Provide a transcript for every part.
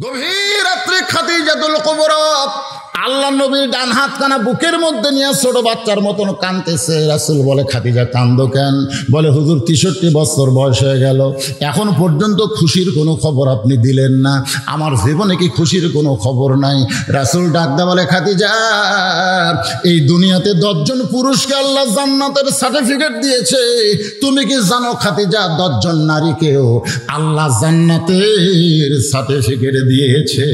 গভীর রাত্রে খাদিজাতুল কুবরা আল্লাহ নবীর ডান হাতখানা বুকের মধ্যে নিয়ে ছোট বাচ্চার মতন কাঁদতেছে। রাসূল বলে, খাদিজা কান্দো কেন? বলে, হুজুর 63 বছর বয়স হয়ে গেল, এখন পর্যন্ত খুশির কোনো খবর আপনি দিলেন না, আমার জীবনে কি খুশির কোনো খবর নাই? রাসূল ডাক দেয়া বলে, খাদিজা, এই দুনিয়াতে 10 জন পুরুষকে আল্লাহ জান্নাতের সার্টিফিকেট দিয়েছে, তুমি কি জানো খাদিজা 10 জন নারীকেও আল্লাহ জান্নাতের সার্টিফিকেট দিয়েছে?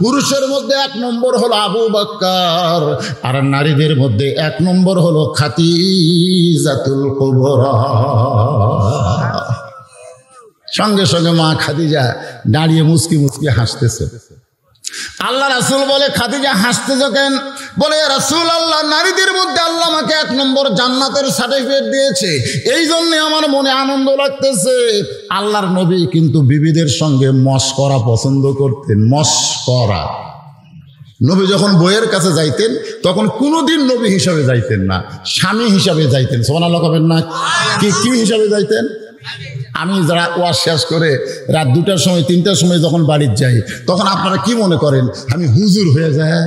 পুরুষের মধ্যে 1 নম্বর হলো আবু বকর, আর নারীদের মধ্যে 1 নম্বর হলো খাদিজাতুল কুবরা। সঙ্গে সঙ্গে মা খাদিজা দাঁড়িয়ে মুচকি মুচকি হাসতেছে। আল্লাহ রাসূল বলে, খাদিজা হাসতেছো কেন? বলে, রাসূল আল্লাহ, নারীদের মধ্যে আল্লাহ আমাকে 1 নম্বর জান্নাতের সার্টিফিকেট দিয়েছে, এই জন্য আমার মনে আনন্দ লাগতেছে। আল্লাহর নবী কিন্তু বিবিদের সঙ্গে মশকরা পছন্দ করতেন। মশকরা, নবী যখন বইয়ের কাছে যাইতেন তখন কোনোদিন নবী হিসাবে যাইতেন না, স্বামী হিসাবে যাইতেন। সুবহানাল্লাহ কবেন না? কি হিসাবে যাইতেন? আমি যারা ওয়াজ শেষ করে রাত 2টার সময় 3টার সময় যখন বাড়ির যাই, তখন আপনারা কি মনে করেন আমি হুজুর হয়ে যাই?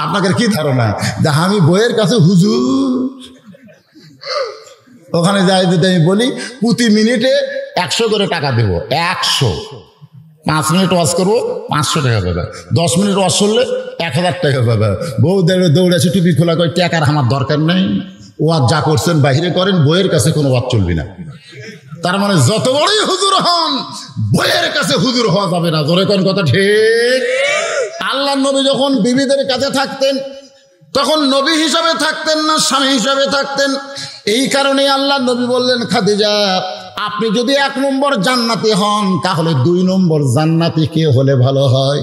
আপনাদের কি ধারণা যে আমি বইয়ের কাছে হুজুর? ওখানে যাই যদি আমি বলি প্রতি মিনিটে 100 করে টাকা দেব, 100, 5 মিনিট ওয়াজ করবো 500 টাকা পাবে, 10 মিনিট ওয়াজ করলে 1000 টাকা পাবে। বউ দৌড়াচ্ছে টুপি খোলা করে, টাকার আমার দরকার নেই, ওয়াজ যা করছেন বাহিরে করেন, বইয়ের কাছে কোনো ওয়াজ চলবি না। তার মানে যত বড়ই হুজুর হন, বইয়ের কাছে হুজুর হওয়া যাবে না। জোরে কোন কথা ঠিক? আল্লাহ নবী যখন বিবিদের কাছে থাকতেন তখন নবী হিসাবে থাকতেন না, স্বামী হিসাবে থাকতেন। এই কারণে আল্লাহ নবী বললেন, খাদিজা, আপনি যদি 1 নম্বর জান্নাতি হন, তাহলে 2 নম্বর জান্নাতি কে হলে ভালো হয়?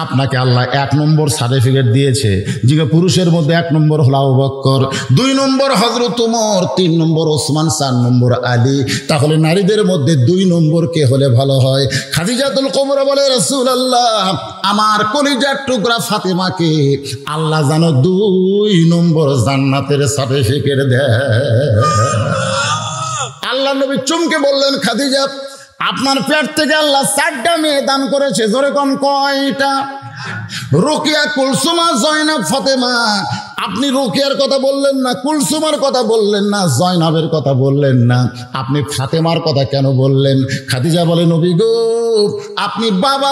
আপনাকে আল্লাহ 1 নম্বর সার্টিফিকেট দিয়েছে, যে পুরুষের মধ্যে 1 নম্বর হলো আবু বকর, 2 নম্বর হযরত ওমর, 3 নম্বর ওসমান, 4 নম্বর আলী, তাহলে নারীদের মধ্যে 2 নম্বর কে হলে ভালো হয়? খাদিজাতুল কুবরা বলে, রাসূলুল্লাহ, আমার কলিজার টুকরা ফাতেমাকে আল্লাহ জানো 2 নম্বর জান্নাতের সার্টিফিকেট দেয়। আল্লাহ নবী চমকে বললেন, খাদিজা, আপনার পেট থেকে আল্লাহ 4টা মেয়ে দান করেছে। জোরে কোন কয়টা? রুকিয়া, কুলসুমা, জয়নাব, ফাতেমা। আপনি রুকিয়ার কথা বললেন না, কুলসুমার কথা বললেন না, জয়নাবের কথা বললেন না, আপনি ফাতেমার কথা কেন বললেন? খাদিজা বলে, নবী গো, আপনি বাবা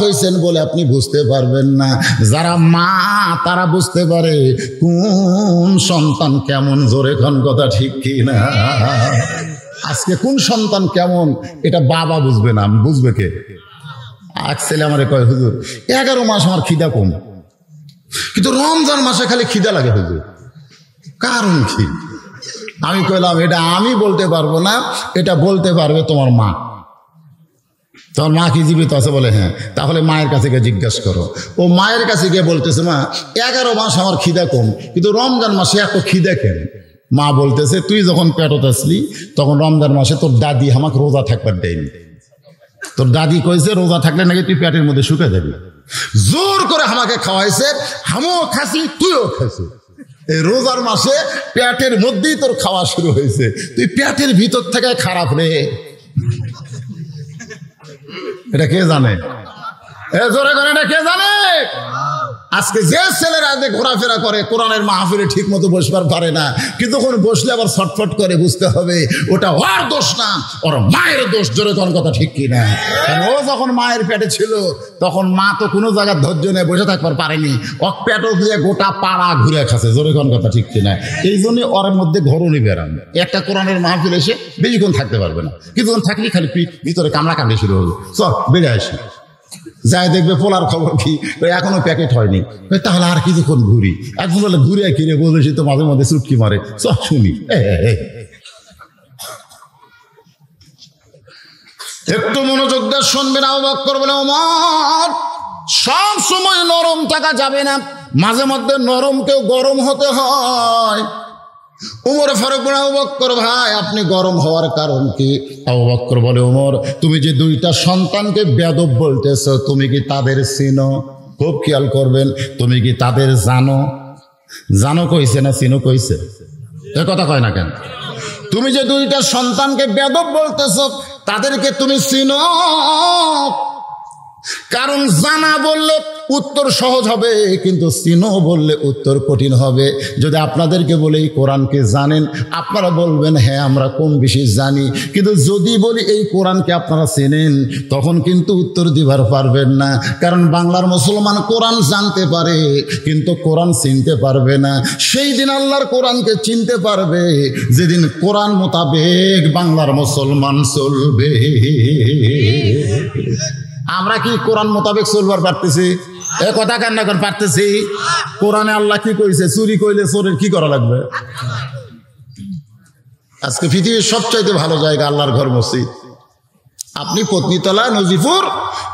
হয়েছেন বলে আপনি বুঝতে পারবেন না, যারা মা তারা বুঝতে পারে কোন সন্তান কেমন। জোরে কোন কথা ঠিক কি না? আজকে কোন সন্তান কেমন এটা বাবা বুঝবে না, বুঝবে কে? এক ছেলে আমারে কয়, হুজুর 11 মাস আমার খিদা কম, কিন্তু রমজান মাসে খালি খিদা লাগে হুজুর, কারণ কি? আমি কইলাম, এটা আমি বলতে পারবো না, এটা বলতে পারবে তোমার মা। তোমার মা কি জীবিত আছে? বলে হ্যাঁ। তাহলে মায়ের কাছে গিয়ে জিজ্ঞাসা করো। ও মায়ের কাছে গিয়ে বলতেছে, মা 11 মাস আমার খিদা কম, কিন্তু রমজান মাসে এত খিদা কেন? মা বলতেছে, তুই যখন পেটত আসলি তখন রমজান মাসে তোর দাদি আমাকে রোজা থাকবার দেয়নি। তোর দাদি কইছে রোজা থাকলে নাকি তুই পেটের মধ্যে শুকে যাবি, জোর করে আমাকে খাওয়াইছে, আমিও খাসি তুইও খাসি। এই রোজার মাসে পেটের মধ্যেই তোর খাওয়া শুরু হয়েছে, তুই পেটের ভিতর থেকে খারাপ রে। এটা কে জানে? জোরে করে এটা কে জানে? আজকে যে ছেলেরা ঘোরাফেরা করে, কোরআনের মাহফিলে ঠিক মতো বসবার পারে না, কিন্তু যখন বসলে আবার ছটফট করে, বুঝতে হবে ওটা ওর দোষ না, ওর মায়ের দোষ। জোরে কোন কথা ঠিক কি না? কারণ ও যখন মায়ের পেটে ছিল তখন মা তো কোনো জায়গায় ধৈর্য নিয়ে বসে থাকবার পারেনি, ওক পেটও দিয়ে গোটা পাড়া ঘুরে খাচ্ছে। জোরে কোন কথা ঠিক কি না? এই জন্যই ওর মধ্যে ঘরণী বেড়ান। একটা কোরআনের মাহফিল এসে বেশিক্ষণ থাকতে পারবে না, কিছুক্ষণ থাকলে খালি ভিতরে কামড়া কামড়ি শুরু হবে। চল বেড়ে আসি, যাই দেখবে পোলার খবর কি, এখনো প্যাকেট হয়নি, তাহলে আর কিছুক্ষণ ঘুরি। এখন বলে ঘুরে কিনে বলেছি তো মাঝে মাঝে চুটকি মারে, সব শুনি। একটু মনোযোগ দিয়ে শুনবেন। আবু বকর বলে, ওমর, সব সময় নরম থাকা যাবে না, মাঝে মধ্যে নরমকেও গরম হতে হয়। ওমর ফারুক বলে, আবু বকর ভাই, আপনি গরম হওয়ার কারণ কি? আবু বকর বলে, ওমর, তুমি যে 2টা সন্তানকে বেয়াদব বলতেছ, তুমি কি তাদের চিনো? খুব খেয়াল করবেন, তুমি কি তাদের জানো? জানো কইছে না চিনো কইছে? এ কথা কয় না কেন? তুমি যে 2টা সন্তানকে বেয়াদব বলতেছ, তাদেরকে তুমি চিনো। কারণ জানা বললে উত্তর সহজ হবে, কিন্তু চিনো বললে উত্তর কঠিন হবে। যদি আপনাদেরকে বলে এই কোরআনকে জানেন, আপনারা বলবেন হ্যাঁ আমরা কম বেশি জানি, কিন্তু যদি বলি এই কোরআনকে আপনারা চেনেন, তখন কিন্তু উত্তর দিবার পারবেন না। কারণ বাংলার মুসলমান কোরআন জানতে পারে, কিন্তু কোরআন চিনতে পারবে না। সেই দিন আল্লাহর কোরআনকে চিনতে পারবে যেদিন কোরআন মোতাবেক বাংলার মুসলমান চলবে। আমরা কি কোরআন মোতাবেক চলবার পারতেছি? এ কথা কেন এখন পারতেছি? কোরআনে আল্লাহ কি কইছে? চুরি কইলে চোরের কি করা লাগবে? আজকে পৃথিবীর সবচাইতে ভালো জায়গা আল্লাহর ঘর মসজিদ। আপনি পত্নীতলা নজিপুর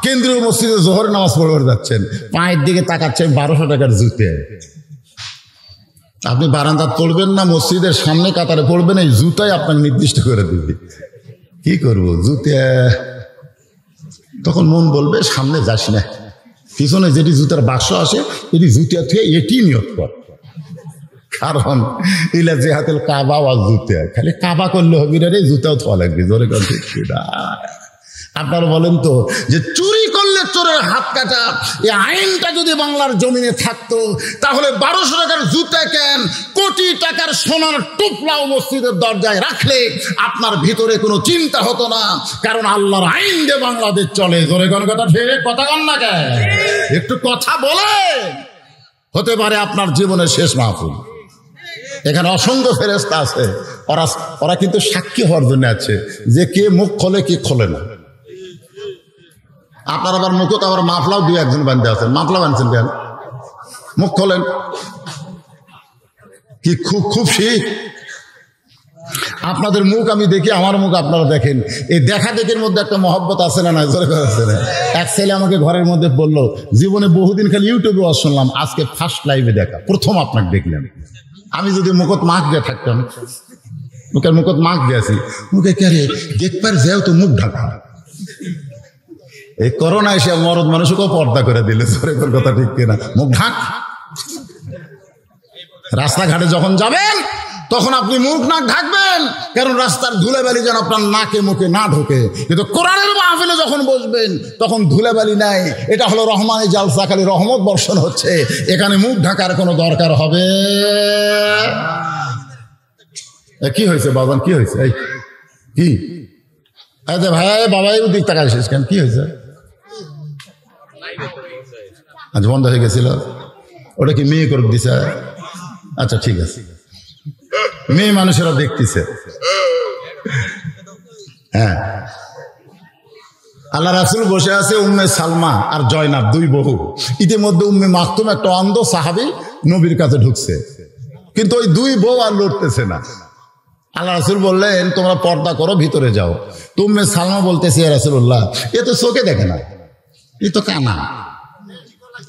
কেন্দ্রীয় মসজিদে জোহরের নামাজ পড়বার যাচ্ছেন, পায়ের দিকে তাকাচ্ছেন 1200 টাকার জুতে। আপনি বারান্দাত পড়বেন না, মসজিদের সামনে কাতারে পড়বেন, এই জুতাই আপনাকে নির্দিষ্ট করে দিবে। কি করবো জুতে? তখন মন বলবে সামনে যাস না, পিছনে যেটি জুতার বাক্স আসে এটি জুতিয়া থেকে এটি নিয়ত কর। কারণ ইলা যে হাতের কাবা ওয়া জুতা, খালি কাবা করলে হবে রে, জুতাও থোয়া লাগবে। জোরে কথা না। আপনারা বলেন তো যে চুরি করলে চোরের হাত কাটা, এই আইনটা যদি বাংলার জমিনে থাকতো, তাহলে 1200 টাকার জুতা কেন, কোটি টাকার সোনার টুকরাও মসজিদের দরজায় রাখলে আপনার ভিতরে কোনো চিন্তা হতো না। কারণ আল্লাহর আইন দিয়ে বাংলাদেশ চলে। জোরে কোন কথা ঠিক কথা কন না কেন? একটু কথা বলে হতে পারে আপনার জীবনের শেষ মাহফিল। এখানে অসংখ্য ফেরেশতা আছে, ওরা কিন্তু সাক্ষী হওয়ার জন্য আছে যে কে মুখ খোলে কি খোলে না। আপনার আবার মুখত আবার মাফলাও 2-1 বান্ধে আছেন, মাফলা বানছেন কেন? মুখ খোলেন কি? খুব শীত। আপনাদের মুখ আমি দেখি, আমার মুখ আপনারা দেখেন, এই দেখা দেখির মধ্যে একটা মহব্বত আছে না? জোরে আছে না? এক ছেলে আমাকে ঘরের মধ্যে বললো, জীবনে বহুদিন খালি ইউটিউবে ওয়াজ শুনলাম, আজকে ফার্স্ট লাইভে দেখা, প্রথম আপনাকে দেখলাম। আমি যদি মুখত মাখ দিয়ে থাকতাম, মুখত মাখ দিয়েছি, মুখে কে রে দেখবার যাও তো মুখ ঢাকা। এই করোনা এসে মরদ মানুষকেও পর্দা করে দিলে। জোরে কথা ঠিক কিনা? মুখ ঢাক। রাস্তাঘাটে যখন যাবেন তখন আপনি মুখ নাক ঢাকবেন, কারণ রাস্তার ধুলাবালি যেন আপনার নাকে মুখে না ঢোকে। কিন্তু কোরআনের মাহফিলে যখন বসবেন তখন ধুলাবালি নাই, এটা হলো রহমানের জালসা, খালি রহমত বর্ষণ হচ্ছে, এখানে মুখ ঢাকার কোনো দরকার হবে? কি হয়েছে বাবান? কি হয়েছে? এই কি ভাই বাবাই দিক টাকা শেষ কেন? কি হয়েছে? আজ বন্ধ হয়ে গেছিল। ওটা কি মেয়ে করে দিছে? আচ্ছা ঠিক আছে, মেয়ে মানুষেরা দেখতেছে। হ্যাঁ, আল্লাহ রাসূল বসে আছে, উম্মে সালমা আর জয়নাব, 2 বহু। ইতিমধ্যে উম্মে মাকতুম একটা অন্ধ সাহাবী নবীর কাছে ঢুকছে, কিন্তু ওই 2 বউ আর লড়তেছে না। আল্লাহ রাসূল বললেন তোমরা পর্দা করো, ভিতরে যাও। তো উম্মে সালমা বলতেছে, ইয়া রাসূলুল্লাহ, এ তো চোখে দেখে না, এ তো কানা।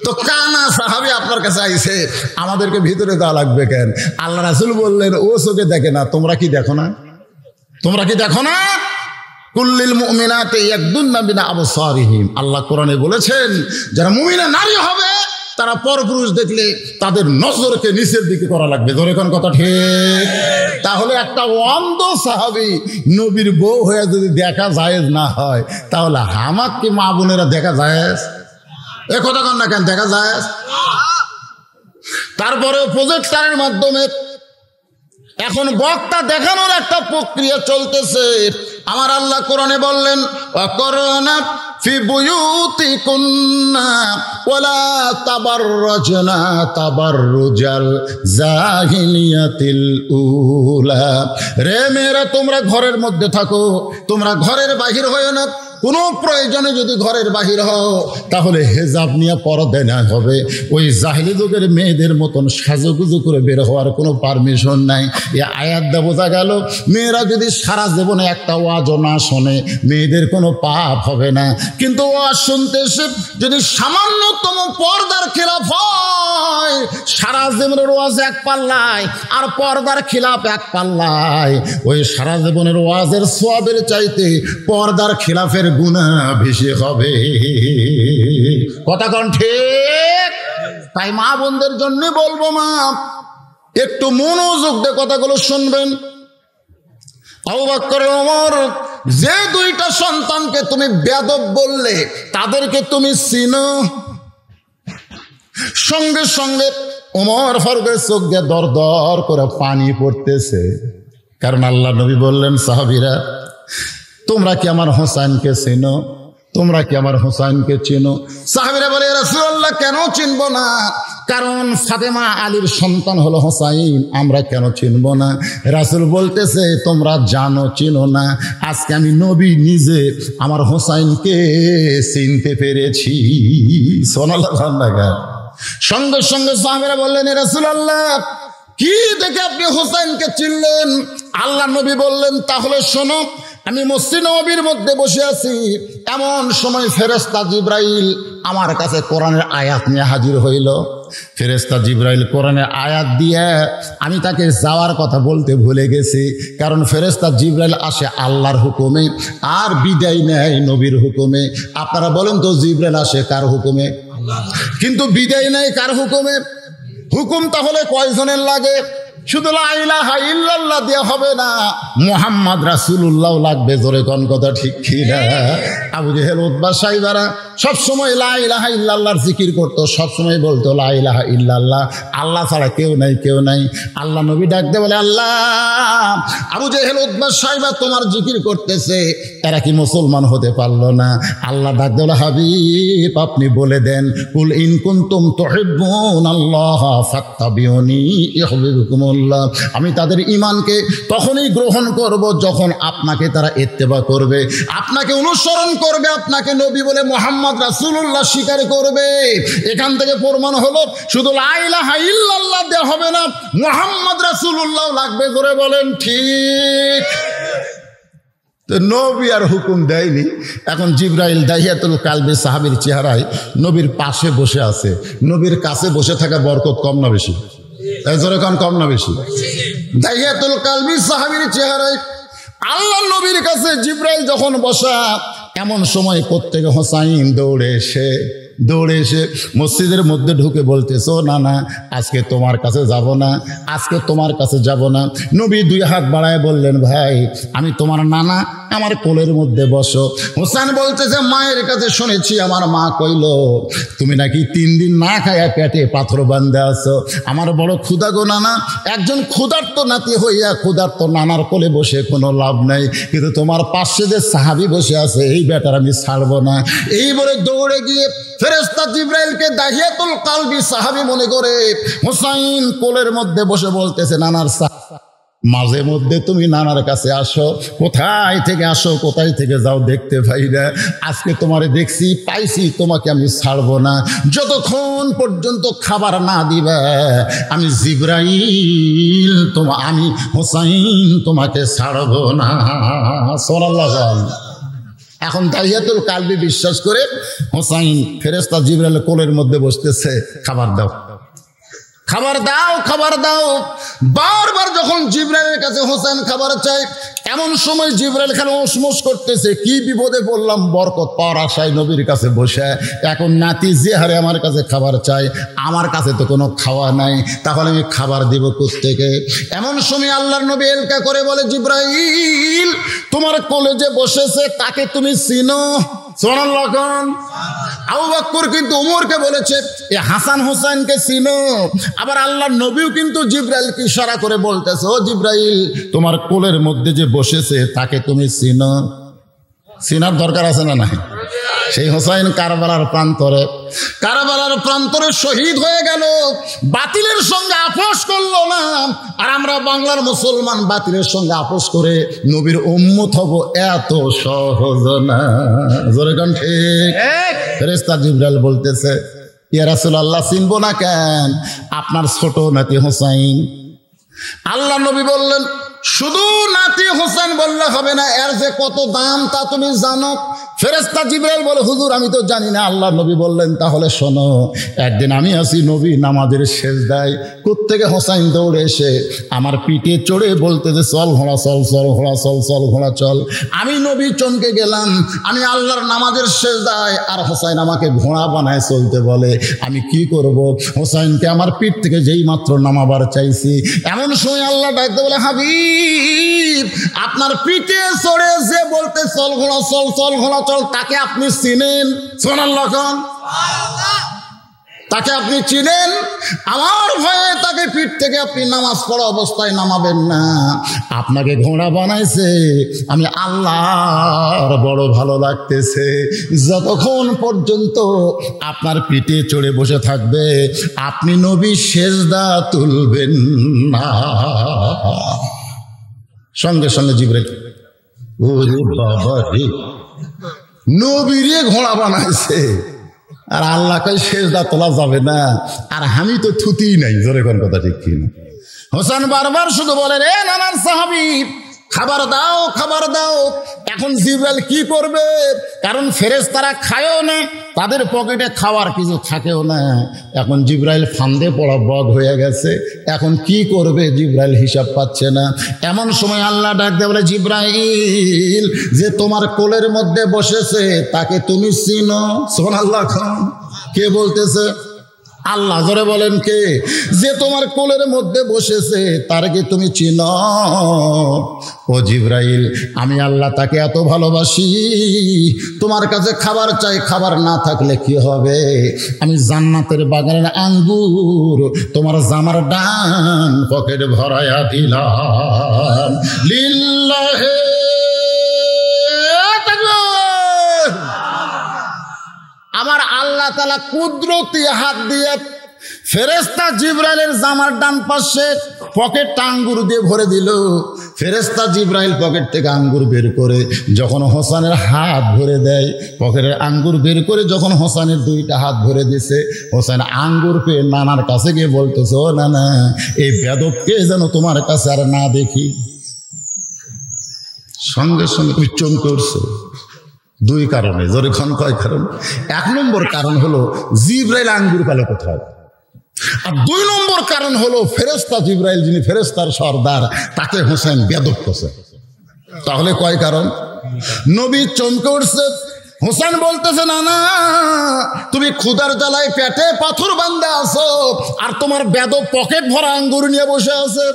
তো কানা সাহাবী আপনার কাছে আইছে, আমাদেরকে ভিতরে দেওয়া লাগবে কেন? আল্লাহ রাসূল বললেন ও চোখে দেখে না, তোমরা কি দেখো না? তোমরা কি দেখো না? কুল্লিল মুমিনাতি ইয়াগদুন্না মিন আবসারিহিম। আল্লাহ কোরআনে বলেছেন যারা মুমিনা নারী হবে তারা পরপুরুষ দেখলে তাদের নজরকে নিচের দিকে করা লাগবে। ধরে কোন কথা ঠিক? তাহলে একটা অন্ধ সাহাবী নবীর বউ হয়ে যদি দেখা জায়েজ না হয়, তাহলে হামাক কি মা বোনেরা দেখা জায়েজ? এ কথা কন না কেন? দেখা জায়েজ। তারপরে প্রজেক্টরের মাধ্যমে এখন বক্তা দেখানোর একটা প্রক্রিয়া চলতেছে। আমার আল্লাহ কোরআনে বললেন ওয়াকরনা ফি বুয়ুতিকুন্না ওয়ালা তাবাররাজনা তাবাররুজাল জাহিলিয়াতিল উলা। রে মেয়েরা, তোমরা ঘরের মধ্যে থাকো, তোমরা ঘরের বাহির হয়ো না। কোনো প্রয়োজনে যদি ঘরের বাহির হও তাহলে হেজাব নিয়ে পর্দা না হবে। ওই জাহিলি যুগের মেয়েদের মতন সাজুগুজু করে বের হওয়ার কোনো পারমিশন নাই। এ আয়াত দিয়ে বোঝা গেল মেয়েরা যদি সারা জীবনে একটা ওয়াজও না শোনে মেয়েদের কোনো পাপ হবে না। কিন্তু ওয়াজ শুনতে এসে যদি সামান্যতম পর্দার খেলাফ হয়, সারা জীবনের ওয়াজ এক পাল্লায় আর পর্দার খিলাফ এক পাল্লায়, ওই সারা জীবনের ওয়াজের সওয়াবের চাইতে পর্দার খিলাফের গুনাহ বেশি হবে। কথা কোন ঠিক? তাই মা বোনদের জন্য বলবো, মা একটু মনোযোগ দিয়ে কথাগুলো শুনবেন। আবু বকর, ওমর যে দুইটা সন্তানকে তুমি বেয়াদব বললে তাদেরকে তুমি চিনো? সঙ্গে সঙ্গে ওমর ফারুকের চোখ দিয়ে দর দর করে পানি পড়তেছে। কারণ আল্লাহ নবী বললেন, সাহাবীরা তোমরা কি আমার হোসাইনকে চিনো? তোমরা কি আমার হোসাইনকে চিনো? সাহাবীরা বলে, রাসূলুল্লাহ কেন চিনব না? কারণ ফাতেমা আলীর সন্তান হলো হোসাইন, আমরা কেন চিনব না? রাসূল বলতেছে, তোমরা জানো চিনো না, আজকে আমি নবী নিজে আমার হোসাইনকে চিনতে পেরেছি। সুবহানাল্লাহ। সঙ্গে সঙ্গে সাহাবীরা বললেন, রাসূলুল্লাহ কি দেখে আপনি হোসাইনকে চিনলেন? আল্লাহ নবী বললেন, তাহলে শোনো, আমি মসজিদ নববীর মধ্যে বসে আছি, এমন সময় ফেরেশতা জিবরাইল আমার কাছে কোরআনের আয়াত নিয়ে হাজির হইল। ফেরেশতা জিবরাইল কোরআনের আয়াত দিয়ে আমি তাকে যাওয়ার কথা বলতে ভুলে গেছি। কারণ ফেরেশতা জিবরাইল আসে আল্লাহর হুকুমে আর বিদায় নেয় নবীর হুকুমে। আপনারা বলেন তো, জিবরাইল আসে কার হুকুমে কিন্তু বিদায় নেয় কার হুকুমে? হুকুম তাহলে কয়জনের লাগে? শুধু লা ইলাহা ইল্লাল্লাহ দিয়ে হবে না, মুহাম্মদ রাসূলুল্লাহ লাগবে। জোরে কোন কথা ঠিক কি না? আবু জেহেল উতবা সাইবারা সবসময় লা ইলাহা ইল্লাল্লাহর জিকির করতো, সবসময় বলতো লা ইলাহা ইল্লাল্লাহ, আল্লাহ ছাড়া কেউ নাই, কেউ নাই। আল্লাহ নবী ডাকতে বলে, আল্লাহ আবু জেহেল উতবা সাইবা তোমার জিকির করতেছে, এরা কি মুসলমান হতে পারলো না? আল্লাহ ডাকতে বলে, হাবিব আপনি বলে দেন, কুল ইন কুনতুম তুহিব্বুনাল্লাহ ফাত্তাবিউনি ইউহিব্বুকুমুল্লাহ। আমি তাদের ঈমানকে তখনই গ্রহণ করব যখন আপনাকে তারা ইত্তেবা করবে, আপনাকে অনুসরণ করবে, আপনাকে নবী বলে মুহাম্মদ রাসূলুল্লাহ স্বীকার করবে। এখান থেকে প্রমাণ হলো শুধু লা ইলাহা ইল্লাল্লাহ দিয়ে হবে না, মুহাম্মদ রাসূলুল্লাহ লাগবে। জোরে বলেন ঠিক। তো নবী আর হুকুম দেয়নি। এখন জিবরাইল দাহিয়াতুল কালবি সাহাবীর চেহারায় নবীর পাশে বসে আছে। নবীর কাছে বসে থাকা বরকত কম না বেশি? জোরে কান, কম না বেশি? দাহিয়াতুল কালবি সাহাবীর চেহারায় আল্লাহ নবীর কাছে জিবরাইল যখন বসা, এমন সময় প্রত্যেকে হোসাইন দৌড়ে এসে মসজিদের মধ্যে ঢুকে বলতেছো, না না আজকে তোমার কাছে যাব না, আজকে তোমার কাছে যাব না। নবী দুই হাত বাড়ায় বললেন, ভাই আমি তোমার নানা, আমার কোলের মধ্যে বসো। হোসেন বলতেছে, মায়ের কাছে শুনেছি, আমার মা কইল তুমি নাকি 3 দিন না খায়া পেটে পাথর বান্ধে আছো। আমার বড় ক্ষুধা গো নানা, একজন ক্ষুধার্ত নাতি হইয়া ক্ষুধার্ত নানার কোলে বসে কোনো লাভ নাই, কিন্তু তোমার পাশে যে সাহাবী বসে আছে এই বেটার আমি ছাড়বো না। এই বলে দৌড়ে গিয়ে ফেরেশতা জিবরাইলকে দাহিয়াতুল কালবি সাহাবী মনে করে হোসাইন কোলের মধ্যে বসে বলতেছে, নানার মাঝে মধ্যে তুমি নানার কাছে আসো, কোথায় থেকে আসো, কোথায় থেকে যাও দেখতে পাই না, আজকে তোমারে দেখছি পাইছি, তোমাকে আমি ছাড়বো না যতক্ষণ পর্যন্ত খাবার না দিবে। আমি জিবরাইল আমি হোসাইন তোমাকে ছাড়বো না। সুবহানাল্লাহ। এখন দাহিয়াতুল কালবি বিশ্বাস করে হোসাইন ফেরেশতা জিবরাইলের কোলের মধ্যে বসতেছে, খাবার দাও, খাবার দাও, খাবার দাও। বারবার যখন জিবরাইলের কাছে হোসেন খাবার চাই, এমন সময় জিবরাইল খালি ওসমোস করতেছে, কি বিপদে পড়লাম, বরকত পাওয়ার আশায় নবীর কাছে বসে, এখন নাতি যে হারে আমার কাছে খাবার চাই, আমার কাছে তো কোনো খাওয়া নাই, তাহলে আমি খাবার দিব কোত্থেকে? এমন সময় আল্লাহর নবী এলকা করে বলে, জিবরাইল তোমার কোলে যে বসেছে তাকে তুমি চিনো? সুবহানাল্লাহ। আবু বকর কিন্তু ওমরকে বলেছে, এ হাসান হোসেনকে চিনো? আবার আল্লাহর নবীও কিন্তু জিবরাইলকে ইশারা করে বলতেছে, ও জিবরাইল তোমার কোলের মধ্যে যে বসেছে তাকে তুমি চিনো? চিনার দরকার আছে না নাই? সেই হোসাইন কারবালার প্রান্তরে শহীদ হয়ে গেল, বাতিলের সঙ্গে আপোষ করলো না। আর আমরা বাংলার মুসলমান বাতিলের সঙ্গে আপোষ করে নবীর উম্মত হব, এত সহজ না। জোরে কোন ঠিক? ফেরেশতা জিবরাইল বলতেছে, ইয়া রাসূলুল্লাহ চিনবো না কেন? আপনার ছোট নাতি হোসাইন। আল্লাহ নবী বললেন, শুধু নাতি হোসেন বললে হবে না, এর যে কত দাম তা তুমি জানো? ফেরেশতা জিবরাইল বলে, হুজুর আমি তো জানি না। আল্লাহ নবী বললেন, তাহলে শোনো, একদিন আমি আছি নবী নামাজের সেজদায়, কোত্থেকে হোসাইন দৌড়ে এসে আমার পিঠে চড়ে বলতে যে চল ঘোড়া চল, চল ঘোড়া চল, চল ঘোড়া চল। আমি নবী চমকে গেলাম, আমি আল্লাহর নামাজের সেজদায়, আর হোসাইন আমাকে ঘোড়া বানায় চলতে বলে, আমি কি করব? হোসাইনকে আমার পিঠ থেকে যেই মাত্র নামাবার চাইছি, এমন সময় আল্লাহ ডাকতে বলে, হাবিব হাবিব, আপনার পিঠে চড়ে যে বলতে চল ঘোড়া চল, চল ঘোড়া চল, তাকে আপনি চিনেন? সুবহানাল্লাহ, তাকে আপনি চিনেন? আমার ভয়ে তাকে পিঠ থেকে আপনি নামাজ পড়া অবস্থায় নামাবেন না। আপনাকে ঘোড়া বানাইছে, আমি আল্লাহর বড় ভালো লাগতেছে। যতক্ষণ পর্যন্ত আপনার পিঠে চড়ে বসে থাকবে, আপনি নবী সেজদা তুলবেন না। সঙ্গে সঙ্গে জিবরাইল, ওরে বাবা রে, নবীরে ঘোড়া বানাইছে আর আল্লাহ কই সেজদা তোলা যাবে না, আর আমি তো থুতিই নাই। জোরে কোন কথা ঠিক কিনা? হোসেন বারবার শুধু বলে, রে নানার সাহাবী, খাবার দাও, খাবার দাও। এখন জিবরাইল কি করবে? কারণ ফেরেশতারা খায়ও না, তাদের পকেটে খাওয়ার কিছু থাকেও না। এখন জিবরাইল ফান্দে পড়া বগ হয়ে গেছে। এখন কি করবে জিবরাইল হিসাব পাচ্ছে না। এমন সময় আল্লাহ ডাক দিয়ে বলে, জিবরাইল, যে তোমার কোলের মধ্যে বসেছে তাকে তুমি চিনো? সুবহানাল্লাহ। কে বলতেছে? আল্লাহ। জোরে বলেন কে? যে তোমার কোলের মধ্যে বসেছে তার কি তুমি চিনো? ও জিবরাইল, আমি আল্লাহ তাকে এত ভালোবাসি, তোমার কাছে খাবার চাই, খাবার না থাকলে কি হবে? আমি জান্নাতের বাগানের আঙ্গুর তোমার জামার ডান পকেট ভরাইয়া দিলাম। লিল্লাহে আমার আল্লাহ তাআলা কুদরতি হাত দিয়ে ফেরেশতা জিবরাইলের জামার ডান পাশে পকেটটা আঙ্গুর দিয়ে ভরে দিল। ফেরেশতা জিবরাইল পকেট থেকে আঙ্গুর বের করে যখন হোসেনের হাত ভরে দেয়, পকেটের আঙ্গুর বের করে যখন হোসেনের দুইটা হাত ভরে দিছে, হোসেন আঙ্গুর পেয়ে নানার কাছে গিয়ে বলতেছে, ও নানা, এই বেদবকে যেন তোমার কাছে আর না দেখি। সঙ্গে সঙ্গে তুমি চমকে উঠছো। দুই কারণে। জোরে খান, কয় কারণ? এক নম্বর কারণ হলো জিবরাইল আঙ্গুর পেল কোথায়, আর দুই নম্বর কারণ হলো ফেরেশতা জিবরাইল, যিনি ফেরেশতার সর্দার, তাকে হোসেন বেদব করছে। তাহলে কয় কারণ? নবী চমকে উঠছে। হোসেন বলতেছে, না না, তুমি ক্ষুধার জ্বালায় পেটে পাথর বান্ধা আছো, আর তোমার বেদব পকেট ভরা আঙ্গুর নিয়ে বসে আছে।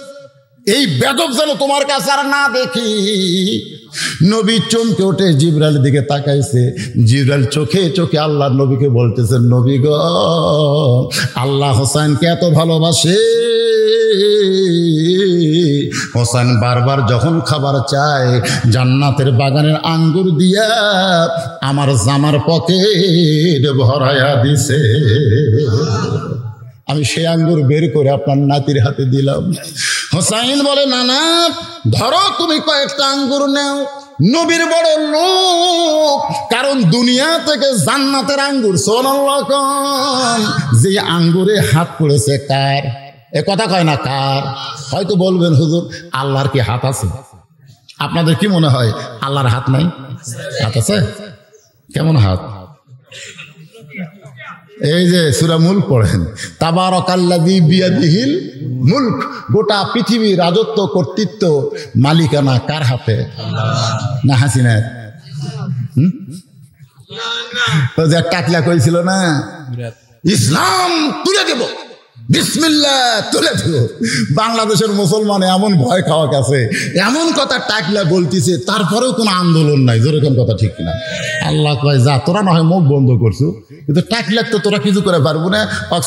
এই বেদব যেন তোমার কাছে আর না দেখি। নবী চমকে উঠে জিবরাইলের দিকে তাকাইছে। জিবরাইল চোখে চোখে আল্লাহ নবীকে বলতেছে, নবী গো, আল্লাহ হোসেনকে এত ভালোবাসে, হোসেন বারবার যখন খাবার চায় জান্নাতের বাগানের আঙ্গুর দিয়া আমার জামার পকেট ভরাইয়া দিছে। আমি সেই আঙ্গুর বের করে আপনার নাতির হাতে দিলাম। হোসাইন বলে, না না, ধরো তুমি কয়েকটা আঙ্গুর নেও। নবীর বড় লোক, কারণ দুনিয়া থেকে জান্নাতের আঙ্গুর, সুবহানাল্লাহ, যে আঙ্গুরে হাত পড়েছে কার? এ কথা কয় না কার? হয়তো বলবেন, হুজুর আল্লাহর কি হাত আছে? আপনাদের কি মনে হয় আল্লাহর হাত নাই? হাত আছে। কেমন হাত? এই যে সূরা মুলক পড়েন, তাবারাকাল্লাযী বিয়াদিহিল মুলক, গোটা পৃথিবীর রাজত্ব কর্তৃত্ব মালিকানা কার হাতে? না হাসিনার? তো যে টাকলা কইছিল না, ইসলাম তুলে দেব, বিসমিল্লাহ তুলে দেব। বাংলাদেশের মুসলমান এমন ভয় খাওয়া গেছে, এমন কথা টাকলা বলতেছে, তারপরেও কোনো আন্দোলন নাই। যেরকম কথা ঠিক কিনা? আল্লাহ কয়, যা তোরা না হয় মুখ বন্ধ করছো, কিন্তু টাকলা তো তোরা কিছু করে পারবো না,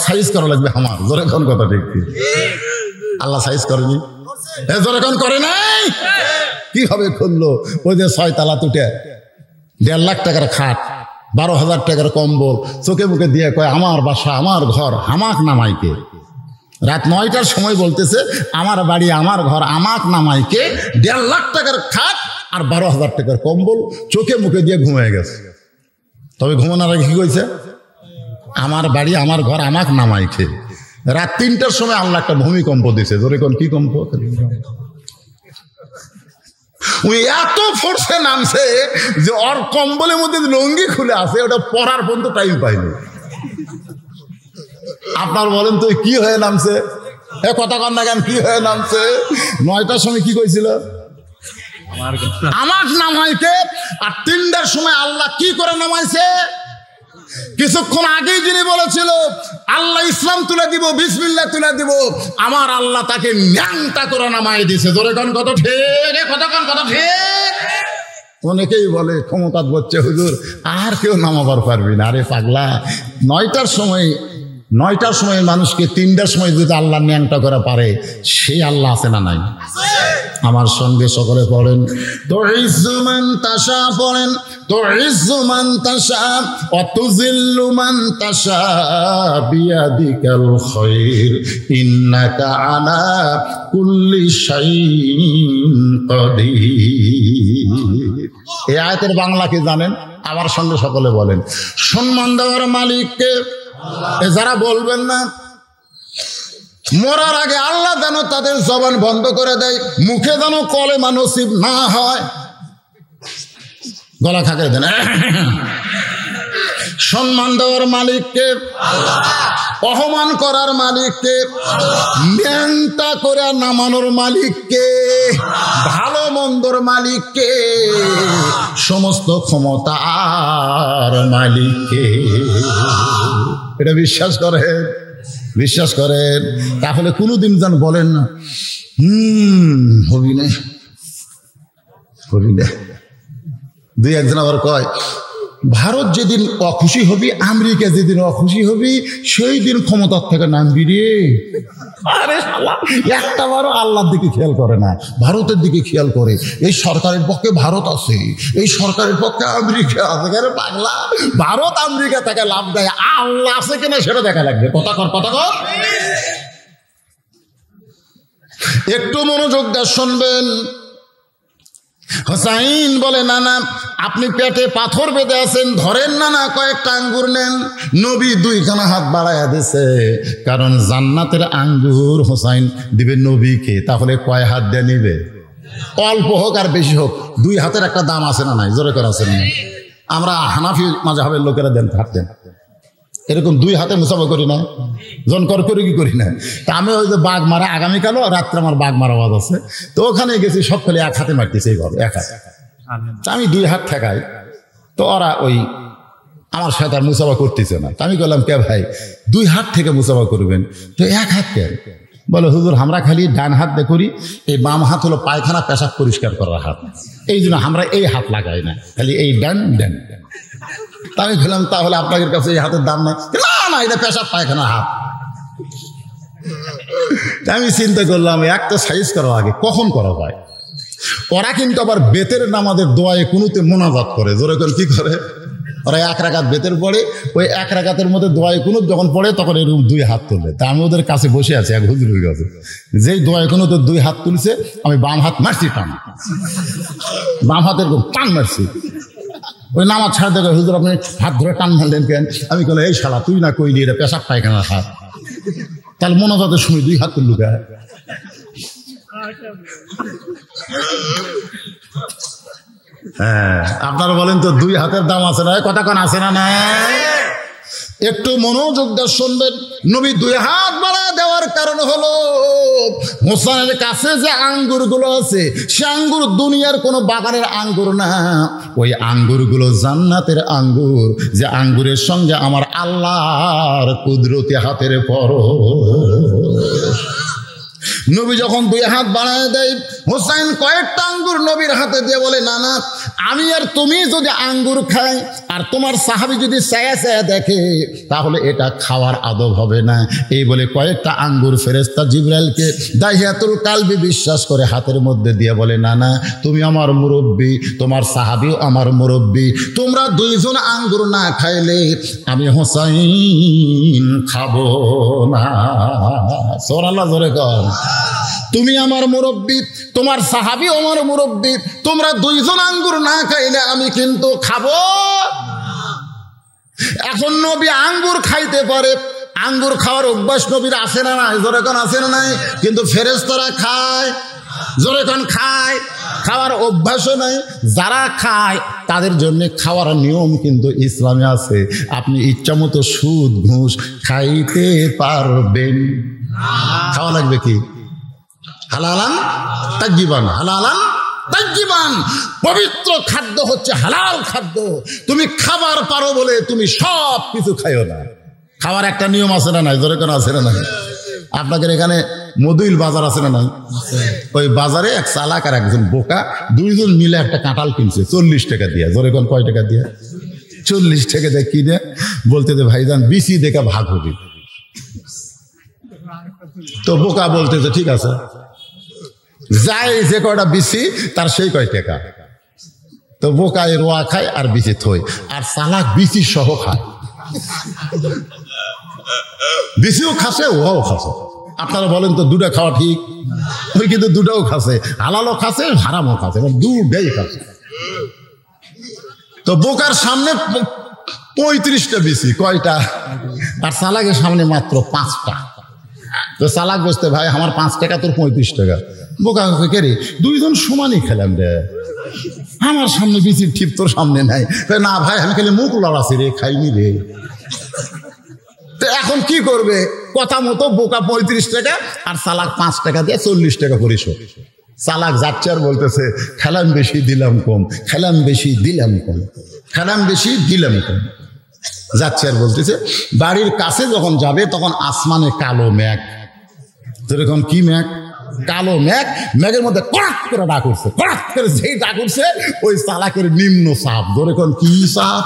সাইজ করা লাগবে আমার। যেরকম কথা ঠিক কি? আল্লাহ সাইজ করেনি? যেরকম করে নাই, কি হবে করলো? ওই যে 6 তালা তুটে 1.5 লাখ টাকার খাট, 12,000 টাকার কম্বল, চোখে মুখে দিয়ে কয়, আমার বাসা, আমার ঘর, আমাক নামাইকে। রাত 9টার সময় বলতেছে, আমার বাড়ি, আমার ঘর, আমাক নামাইকে। 1.5 লাখ টাকার খাট আর 12,000 টাকার কম্বল, চোখে মুখে দিয়ে ঘুমিয়ে গেছে। তবে ঘুমানোর আগে কি কইছে? আমার বাড়ি, আমার ঘর, আমাক নামাইকে। রাত 3টার সময় আল্লাহ একটা ভূমিকম্প দিছে। ধরে কোন কি কম্প? ওই এত ফোর্সে নামছে যে ওর কম্বলের মধ্যে লুঙ্গি খুলে আছে, ওটা পরার পর্যন্ত টাইম পাইনি। আপনার বলেন তো কি হয়ে নামছে? কথা কন না কেন? কি হয়ে নামছে? 9টার সময় কি কইছিল? আমার নামাইকে। আর 3টার সময় আল্লাহ কি করে নামাইছে? কিছুক্ষণ আগেই যিনি বলেছিল আল্লাহ ইসলাম তুলে দিব, বিসমিল্লাহ তুলে দিব, আমার আল্লাহ তাকে ন্যাংটা করে নামাই দিয়েছে। জোরে কোন কত ঠিক, কতক্ষণ কত ঠিক। অনেকেই বলে ক্ষমতা বলছে হুজুর আর কেউ নামাবার পারবি না। আরে পাগলা, 9টার সময় মানুষকে 3টার সময় যদি আল্লাহ ন্যাংটা করে পারে, সেই আল্লাহ আছে না নাই? আমার সঙ্গে সকলে পড়েন, তো ইজ্জুমান তাশা পড়েন, তো ইজ্জুমান তাশা অতুজিল্লু মান তাশা বিয়াদিকাল খায়র ইন্নাকা আলা কুল্লি শাইইন কাদির। এই আয়াতের বাংলা কি জানেন? আমার সঙ্গে সকলে বলেন, সম্মান দেওয়ার মালিককে। যারা বলবেন না, মরার আগে আল্লাহ যেন তাদের জবান বন্ধ করে দেয়, মুখে যেন কলেমা নসিব না হয়, গলা খাকে দেন। সম্মান দেওয়ার মালিককে, অপমান করার মালিককে, ন্যাংটা করে নামানোর মালিককে, ভালো মন্দর মালিককে, সমস্ত ক্ষমতার মালিককে। এটা বিশ্বাস করেন? বিশ্বাস করেন? তাহলে কোনোদিন যেন বলেন না হবি না, হবি না। দুই একজন আবার কয় ভারত যেদিন অখুশি হবি, আমেরিকা যেদিন অখুশি হবি, সেই দিন ক্ষমতার থেকে নামবি রে। আরে একটা বারও আল্লাহর দিকে খেয়াল করে না, ভারতের দিকে খেয়াল করে। এই সরকারের পক্ষে ভারত আছে, এই সরকারের পক্ষে আমেরিকা আছে। কেন পাগলা, ভারত আমেরিকা থেকে লাভ দেয়, আল্লাহ আছে কিনা সেটা দেখা লাগবে। কথা কর। একটু মনোযোগ দিয়ে শুনবেন। হোসাইন বলে, না না, আপনি পেটে পাথর বেঁধে আছেন, ধরেন না, না কয়েকটা আঙ্গুর নেন। নবী 2খানা হাত বাড়াইয়া দিছে, কারণ জান্নাতের আঙ্গুর হোসাইন দিবে নবীকে। তাহলে কয় হাত দিয়ে নিবে? অল্প হোক আর বেশি হোক, 2 হাতের একটা দাম আছে না নাই? জোরে করে আছেন না? আমরা হানাফি মাযহাবের লোকেরা দেন, হাত দেন, এরকম 2 হাতে মুসাফা করি না, জনকর করে কি করি না। তা আমি ওই যে বাঘ মারা, আগামীকালও রাত্রে আমার বাঘ মারা আওয়াজ আছে, তো ওখানে গেছি, সব ফেলে 1 হাতে মারতেছে, এইভাবে 1 হাত। আমি 2 হাত ঠেকাই, তো ওরা ওই আমার সাথে আর মুসাফা করতেছে না। আমি বললাম, কে ভাই 2 হাত থেকে মুসাফা করবেন, তো 1 হাত কেন? বলে হুজুর আমরা খালি ডান হাত দিয়ে করি, এই বাম হাত হলো পায়খানা পেশাব পরিষ্কার করার হাত, এই জন্য আমরা এই হাত লাগাই না, খালি এই ডান। আমি বললাম, তাহলে আপনাদের কাছে এই হাতের দাম নাই? না, এটা পেশাব পায়খানা হাত। আমি চিন্তা করলাম, একটা সাইজ করা আগে কখন করা যায়। ওরা কিন্তু আবার বেতের নামাজের দোয়ায় কোনোতে মোনাজাত করে। জোরে করে কি করে? ওরা 1 রাকাত বেতের পড়ে, ওই 1 রাকাতের মধ্যে দোয়ায় কুনুত যখন পড়ে তখন এরকম 2 হাত তুলবে। তা আমি ওদের কাছে বসে আছি, এক হুজুরের কাছে, যেই দোয়ায় কুনুত 2 হাত তুলছে, আমি বাম হাত মারছি টান, বাম হাত এরকম টান মারছি। ওই নামাজ ছাড় দেখে, হুজুর আপনি হাত ধরে টান মারলেন কেন? আমি বলে, এই শালা তুই না কইলি এটা পেশাব পায়খানার হাত, তাহলে মোনাজাতের সময় 2 হাত তুললু কে? হ্যাঁ, আপনারা বলেন তো 2 হাতের দাম আছে না? কথা কোন আছে না? না, একটু মনোযোগ দিয়ে শুনবেন। নবী 2 হাত বাড়া দেওয়ার কারণ হলো হোসেনের কাছে যে আঙ্গুরগুলো আছে, সে আঙ্গুর দুনিয়ার কোনো বাগানের আঙ্গুর না, ওই আঙ্গুরগুলো জান্নাতের আঙ্গুর, যে আঙ্গুরের সঙ্গে আমার আল্লাহর কুদরতি হাতের পরশ। নবী যখন 2 হাত বাড়ায় দেয়, হোসেন কয়েকটা আঙ্গুর নবীর হাতে দিয়ে বলে, না না, আমি আর তুমি যদি আঙ্গুর খাই আর তোমার সাহাবী যদি ছায়া ছায়া দেখে, তাহলে এটা খাওয়ার আদব হবে না। এই বলে কয়েকটা আঙ্গুর ফেরেশতা জিবরাইলকে দাহিয়াতুল কালবি বিশ্বাস করে হাতের মধ্যে দিয়ে বলে, না না, তুমি আমার মুরব্বী, তোমার সাহাবীও আমার মুরব্বী, তোমরা 2 জন আঙ্গুর না খাইলে আমি হোসেন খাবো না। সুবহানাল্লাহ, জোরে কর। তুমি আমার মুরব্বী, তোমার সাহাবী আমার মুরব্বী, তোমরা 2 জন আঙ্গুর না খাইলে আমি কিন্তু খাবো। এখন নবী আঙ্গুর খাইতে পারে, আঙ্গুর খাওয়ার অভ্যাস নবীর আছে না নাই? জোরে কোন আছে না নাই? কিন্তু ফেরেশতারা খায়, জোরে কোন খায়, খাওয়ার অভ্যাসও নাই। যারা খায় তাদের জন্য খাওয়ার নিয়ম কিন্তু ইসলামে আছে। আপনি ইচ্ছা মতো সুদ ঘুষ খাইতে পারবেন। খাওয়া লাগবে কি? হালালান তাজ্জিবান, হালালান তাইয়িবান, পবিত্র খাদ্য হচ্ছে হালাল খাদ্য। তুমি খাবার পারো বলে তুমি সব কিছু খাইও না। খাওয়ার একটা নিয়ম আছে না নাই? জোরে কোনো আছে না নাই? আপনাদের এখানে মদুইল বাজার আছে না নাই? ওই বাজারে এক চালাক আর একজন বোকা দুইজন মিলে একটা কাঁঠাল কিনছে 40 টাকা দিয়ে। জোরে কোন কয় টাকা দিয়ে? 40 টাকা দিয়ে কিনে বলতে যে ভাইজান বিসি দেখে ভাগ হবে। তো বোকা বলতেছে ঠিক আছে, যাই যে কয়টা বিসি তার সেই কয় টাকা। তো বোকায় রোয়া খায় আর বিসি থই, আর চালাক বিসি সহ খায়। বিসিও খাসে ওয়াও খাসে। আপনারা বলেন তো দুটা খাওয়া ঠিক? ওই কিন্তু দুটাও খাসে, হালালও খাসে হারামও খাসে, দুটাই খাসে। তো বোকার সামনে 35টা বিসি, কয়টা? আর চালাকের সামনে মাত্র 5টা। তো চালাক বসতে ভাই আমার 5 টাকা তোর 35 টাকা। বোকা কে রে, দুইজন সমানই খেলাম রে, আমার সামনে বিসির ঠিক তোর সামনে নাই। না ভাই আমি খালি মুখ লড়াছি রে, খাইনি রে। তো এখন কি করবে? কথা মতো বোকা 35 টাকা আর চালাক 5 টাকা দিয়ে 40 টাকা পরিশোধ। চালাক যাচ্ছে আর বলতেছে খেলাম বেশি দিলাম কম, খেলাম বেশি দিলাম কম, খেলাম বেশি দিলাম কম। যাচ্ছে আর বলতেছে। বাড়ির কাছে যখন যাবে তখন আসমানে কালো মেঘ। যেরকম কি মেঘ? কালো মেঘ। মেঘের মধ্যে কড়াক করে ডাক উঠছে, কড়াক করে যেই ডাক উঠছে ওই চালাকের নিম্ন চাপ। ধরে কোন কি চাপ?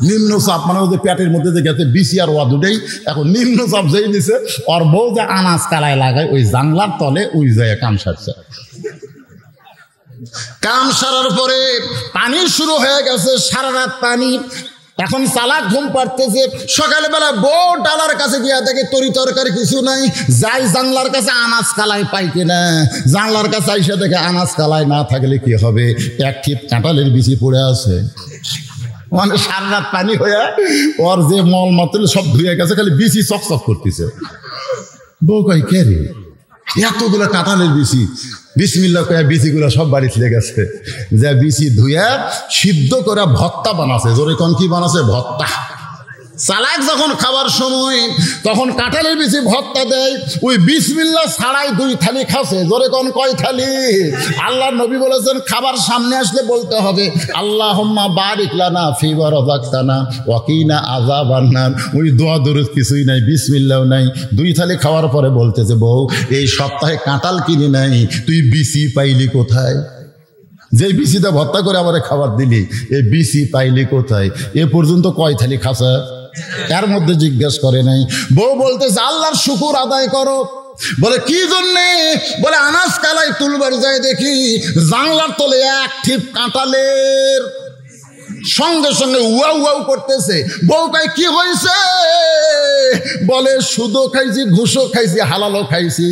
নিম্ন চাপ, মানে ওদের পেটের মধ্যে যে গেছে বিসি আর ওয়া দুটাই। এখন নিম্ন চাপ যেই দিছে ওর বউ যে আনাজ কালায় লাগায় ওই জাংলার তলে ওই যায় কাম সারছে। কাম সারার পরে পানি শুরু হয়ে গেছে, সারা রাত পানি। এখন চালাক ঘুম পাড়তেছে। সকালবেলা বউ ডালার কাছে গিয়া দেখে তরি তরকারি কিছু নাই। যাই জানলার কাছে আনাজ কালাই পাই কিনা। জানলার কাছে আইসা দেখে আনাজ কালাই না থাকলে কি হবে? এক ক্ষেত কাঁঠালের বিচি পড়ে আছে। মানে সারা রাত পানি হয়ে ওর যে মল মাত্র সব ধুয়ে গেছে, খালি বিচি চকচক করতেছে। বউ কই কে রে, এতগুলো কাঁঠালের বিচি? বিসমিল্লাহ কয়া বিচিগুলো সব বাড়ি ছিঁড়ে গেছে। যে বিচি ধুয়া সিদ্ধ করে ভর্তা বানাছে। জোরে কোন কি বানাছে? ভর্তা। চালাক যখন খাবার সময় তখন কাঁঠালের বিচি ভর্তা দেয়, ওই বিসমিল্লাহ ছাড়াই 2 থালি খাচ্ছে। জোরে কোন কয় থালি? আল্লাহর নবী বলেছেন খাবার সামনে আসলে বলতে হবে আল্লাহুম্মা বারিক লানা ফি মা রাযাকতানা ওয়া কিনা আযাবান নার। ওই দোয়া দরুদ কিছুই নাই, বিসমিল্লাহও নাই। 2 থালি খাওয়ার পরে বলতেছে বউ এই সপ্তাহে কাঁঠাল কিনে নাই, তুই বিচি পাইলি কোথায়? যে বিচিটা ভর্তা করে আমারে খাবার দিলি, এই বিচি পাইলি কোথায়? এ পর্যন্ত কয় থালি খাসা? এর মধ্যে জিজ্ঞেস করে নাই। বউ বলতেছে আল্লাহর শুকর আদায় করো। বলে কি জন্যে? বলে আনাজ কালাই তুলবার যায় দেখি জানলার তলে এক ঠিপ কাঁঠালের। সঙ্গে সঙ্গে উয়াও উয়াও করতেছে। বউ কয় কি হয়েছে? বলে সুদও খাইছি, ঘুষও খাইছি, হালালও খাইছি,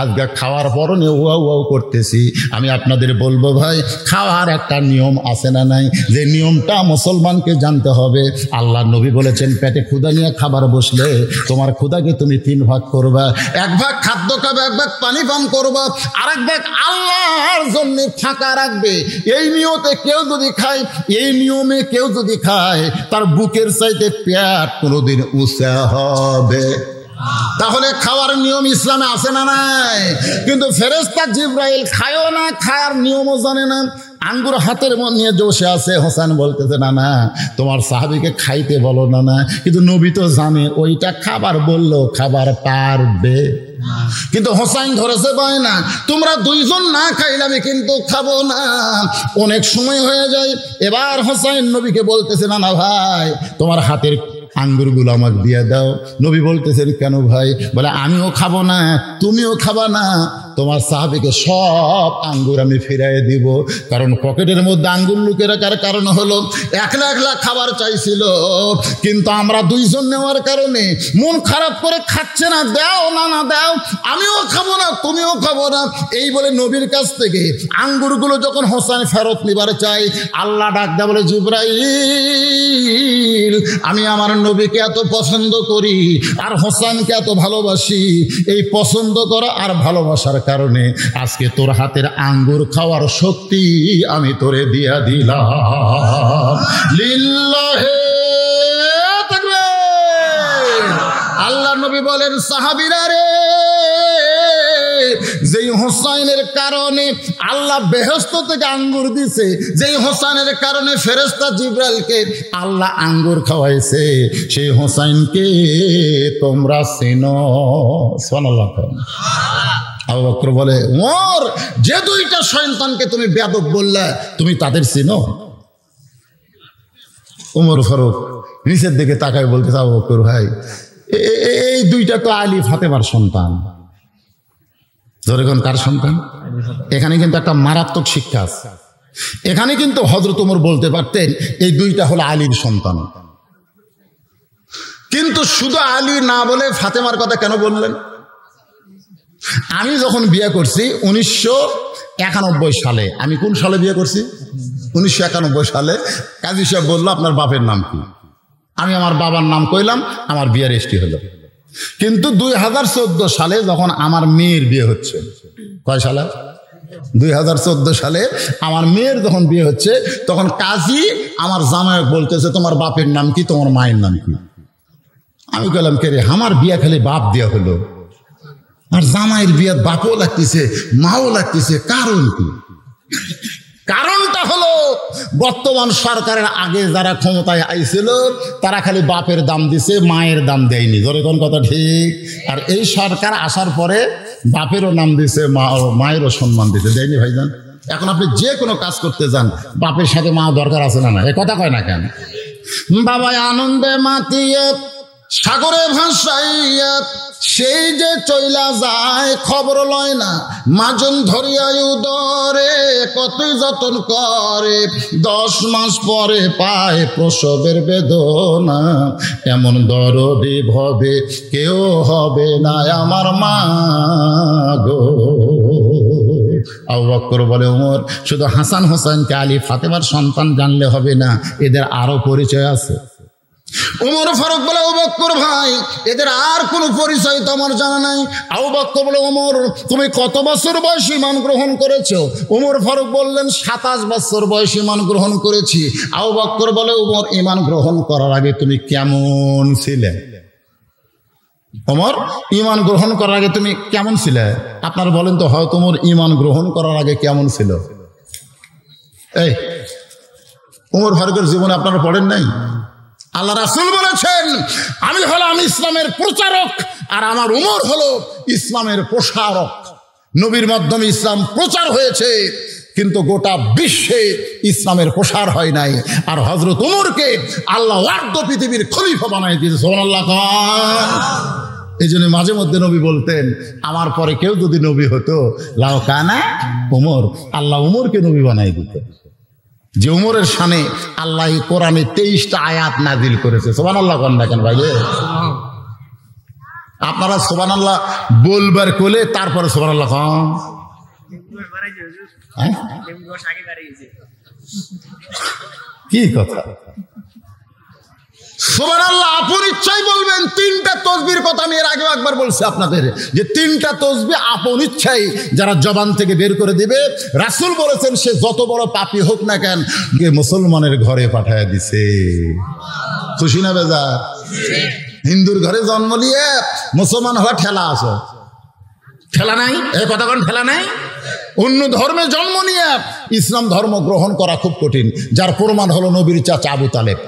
আজকে খাওয়ার পরনে উয়াও উয়াও করতেছি। আমি আপনাদের বলবো ভাই, খাওয়ার একটা নিয়ম আছে না নাই? যে নিয়মটা মুসলমানকে জানতে হবে। আল্লাহ নবী বলেছেন পেটে ক্ষুধা নিয়ে খাবার বসলে তোমার ক্ষুধাকে তুমি 3 ভাগ করবা। 1 ভাগ খাদ্য খাবে, 1 ভাগ পানি পান করবা, আর 1 ভাগ আল্লাহর জন্য ফাঁকা রাখবে। এই নিয়তে কেউ যদি খায়, এই নিয়মে কেউ যদি খায়, তার বুকের চাইতে পেট কোনোদিন উঁচা হবে। তাহলে খাওয়ার নিয়ম ইসলামে আছে না নাই? কিন্তু ফেরেশতা জিবরাইল খায়ও না, খায়ার নিয়মও জানে না। আঙ্গুর হাতের নিয়ে বসে আছে। হোসেন বলতেছে না না তোমার সাহাবীকে খাইতে বলো না। না কিন্তু নবী তো জানে ওইটা খাবার বললো খাবার পারবে। কিন্তু হোসাইন ধরেছে বয় না, তোমরা 2 জন না খাইলে আমি কিন্তু খাবো না। অনেক সময় হয়ে যায়। এবার হোসাইন নবীকে বলতেছে না না ভাই তোমার হাতের আঙ্গুরগুলো আমাকে দিয়ে দাও। নবী বলতেছেন কেন ভাই? বলে আমিও খাবো না, তুমিও খাবা না, তোমার সাহাবীকে সব আঙ্গুর আমি ফিরাই দিব। কারণ পকেটের মধ্যে আঙ্গুর লুকে রাখার কারণ হলো একলা একলা খাবার চাইছিল, কিন্তু আমরা 2 জন নেওয়ার কারণে মন খারাপ করে খাচ্ছে না। দাও না না দাও, আমিও খাবো না, তুমিও খাবো না। এই বলে নবীর কাছ থেকে আঙ্গুরগুলো যখন হোসেন ফেরত নিবার চাই, আল্লাহ ডাক দেয়া বলে জিবরাইল আমি আমার নবীকে এত পছন্দ করি আর হোসেনকে এত ভালোবাসি। এই পছন্দ করা আর ভালোবাসার কারণে আজকে তোর হাতের আঙ্গুর খাওয়ার শক্তি আমি তোরে দিয়া দিলাম। লিল্লাহে তাকবীর। আল্লাহ নবী বলেন সাহাবীরা রে, যেই হোসাইনের কারণে আল্লাহ বেহেশত থেকে আঙ্গুর দিছে, যেই হোসাইনের কারণে ফেরেশতা জিবরাইলকে আল্লাহ আঙ্গুর খাওয়াইছে, সেই হোসাইনকে তোমরা চেনো। সুবহানাল্লাহ। আবু বকর বলে, ওমর, যে দুইটা সন্তানকে তুমি বেয়াদব বললে তুমি তাদের চেনো? ওমর ফারুক নিচের দিকে তাকায় বলতে, আবু বকর ভাই, এই দুইটা তো আলী ফাতেমার সন্তান। কার সন্তান? এখানে কিন্তু একটা মারাত্মক শিক্ষা আছে। এখানে কিন্তু হযরত ওমর বলতে পারতেন এই দুইটা হলো আলীর সন্তান, কিন্তু শুধু আলী না বলে ফাতেমার কথা কেন বললেন? আমি যখন বিয়ে করছি 1991 সালে, আমি কোন সালে বিয়ে করছি? 1991 সালে। কাজী সাহেব বললো, আপনার বাপের নাম কি? আমি আমার বাবার নাম কইলাম, আমার বিয়ে রেজিস্ট্রি হলো। কিন্তু 2014 সালে যখন আমার মেয়ের বিয়ে হচ্ছে, কয় সালে? 2014 সালে আমার মেয়ের যখন বিয়ে হচ্ছে, তখন কাজী আমার জামাই বলতেছে, তোমার বাপের নাম কি, তোমার মায়ের নাম কি? আমি বললাম, কে রে, আমার বিয়ে খালি বাপ দেওয়া হলো, আর জামাইয়ের বিয়ে বাপও লাগতেছে মাও লাগতেছে, কারণ কি? কারণটা হলো বর্তমান সরকারের আগে যারা ক্ষমতায় আইছিল তারা খালি বাপের দাম দিছে, মায়ের দাম দেয়নি। ধরে কোন কথা ঠিক? আর এই সরকার আসার পরে বাপেরও নাম দিছে, মায়েরও সম্মান দিছে, দেয়নি ভাইজান? এখন আপনি যে কোনো কাজ করতে যান, বাপের সাথে মা দরকার আছে না? এ কথা কয় না কেন? বাবা আনন্দে মাতিয়ে সাগরে ভাসাইয়া সেই যে চইলা যায়, খবর লয় না, মাজন ধরিয়া উদরে কতই যতন করে, 10 মাস পরে পায় প্রসবের বেদনা, এমন দরদি ভবে কেউ হবে না আমার মা গো। আবু বকর বলে, ওমর, শুধু হাসান হোসেনকে আলী ফাতেমার সন্তান জানলে হবে না, এদের আরো পরিচয় আছে। ওমর ফারুক বলে, আবু বকর ভাই, এদের আর কোনো পরিচয় তো আমার জানা নাই। আবু বকর বলে, ওমর, তুমি কত বছর বয়সে ঈমান গ্রহণ করেছো? ওমর ফারুক বললেন, 27 বছর বয়সে ঈমান গ্রহণ করেছি। আবু বকর বলে, ওমর, ঈমান গ্রহণ করার আগে তুমি কেমন ছিলে? ওমর, ঈমান গ্রহণ করার আগে তুমি কেমন ছিলে? আপনারা বলেন তো, হয়তো ওমর ঈমান গ্রহণ করার আগে কেমন ছিল? এই ওমর ফারুকের জীবনে আপনারা পড়েন নাই? আল্লাহ রাসূল বলেছেন, আমি হলাম ইসলামের প্রচারক, আর আমার উমর হলো ইসলামের প্রসারক। নবীর মাধ্যমে ইসলাম প্রচার হয়েছে, কিন্তু গোটা বিশ্বে ইসলামের প্রসার হয় নাই। আর হযরত উমরকে আল্লাহ ওয়ার্দ পৃথিবীর খলিফা বানাই দিয়েছে। সুবহানাল্লাহ। এই জন্য মাঝে মধ্যে নবী বলতেন, আমার পরে কেউ যদি নবী হতো, লাউ কানা উমর, আল্লাহ উমরকে নবী বানাই দিত। যে উমরের শানে আল্লাহ কোরআনে 23টা আয়াত নাজিল করেছে। সুবহানাল্লাহ কোন দেখেন ভাই, আপনারা সুবহানাল্লাহ বলবার কোলে তারপরে সুবহানাল্লাহ খান। কি কথা? সুবহানাল্লাহ আপন ইচ্ছাই বলবেন। 3টা তাসবিহর কথা আমি এর আগে একবার বলছি আপনাদের, যে 3টা তাসবিহ আপন ইচ্ছাই যারা জবান থেকে বের করে দিবে, রাসূল বলেছেন সে যত বড় পাপী হোক না কেন, মুসলমানের ঘরে পাঠায় দিছে। খুশি না বেজার? হিন্দুর ঘরে জন্ম নিয়ে মুসলমান হওয়া ঠেলা আছে, ঠেলা নাই? এই কথা কোন ঠেলা নাই? অন্য ধর্মে জন্ম নিয়ে ইসলাম ধর্ম গ্রহণ করা খুব কঠিন, যার প্রমাণ হলো নবীর চাচা আবু তালেব।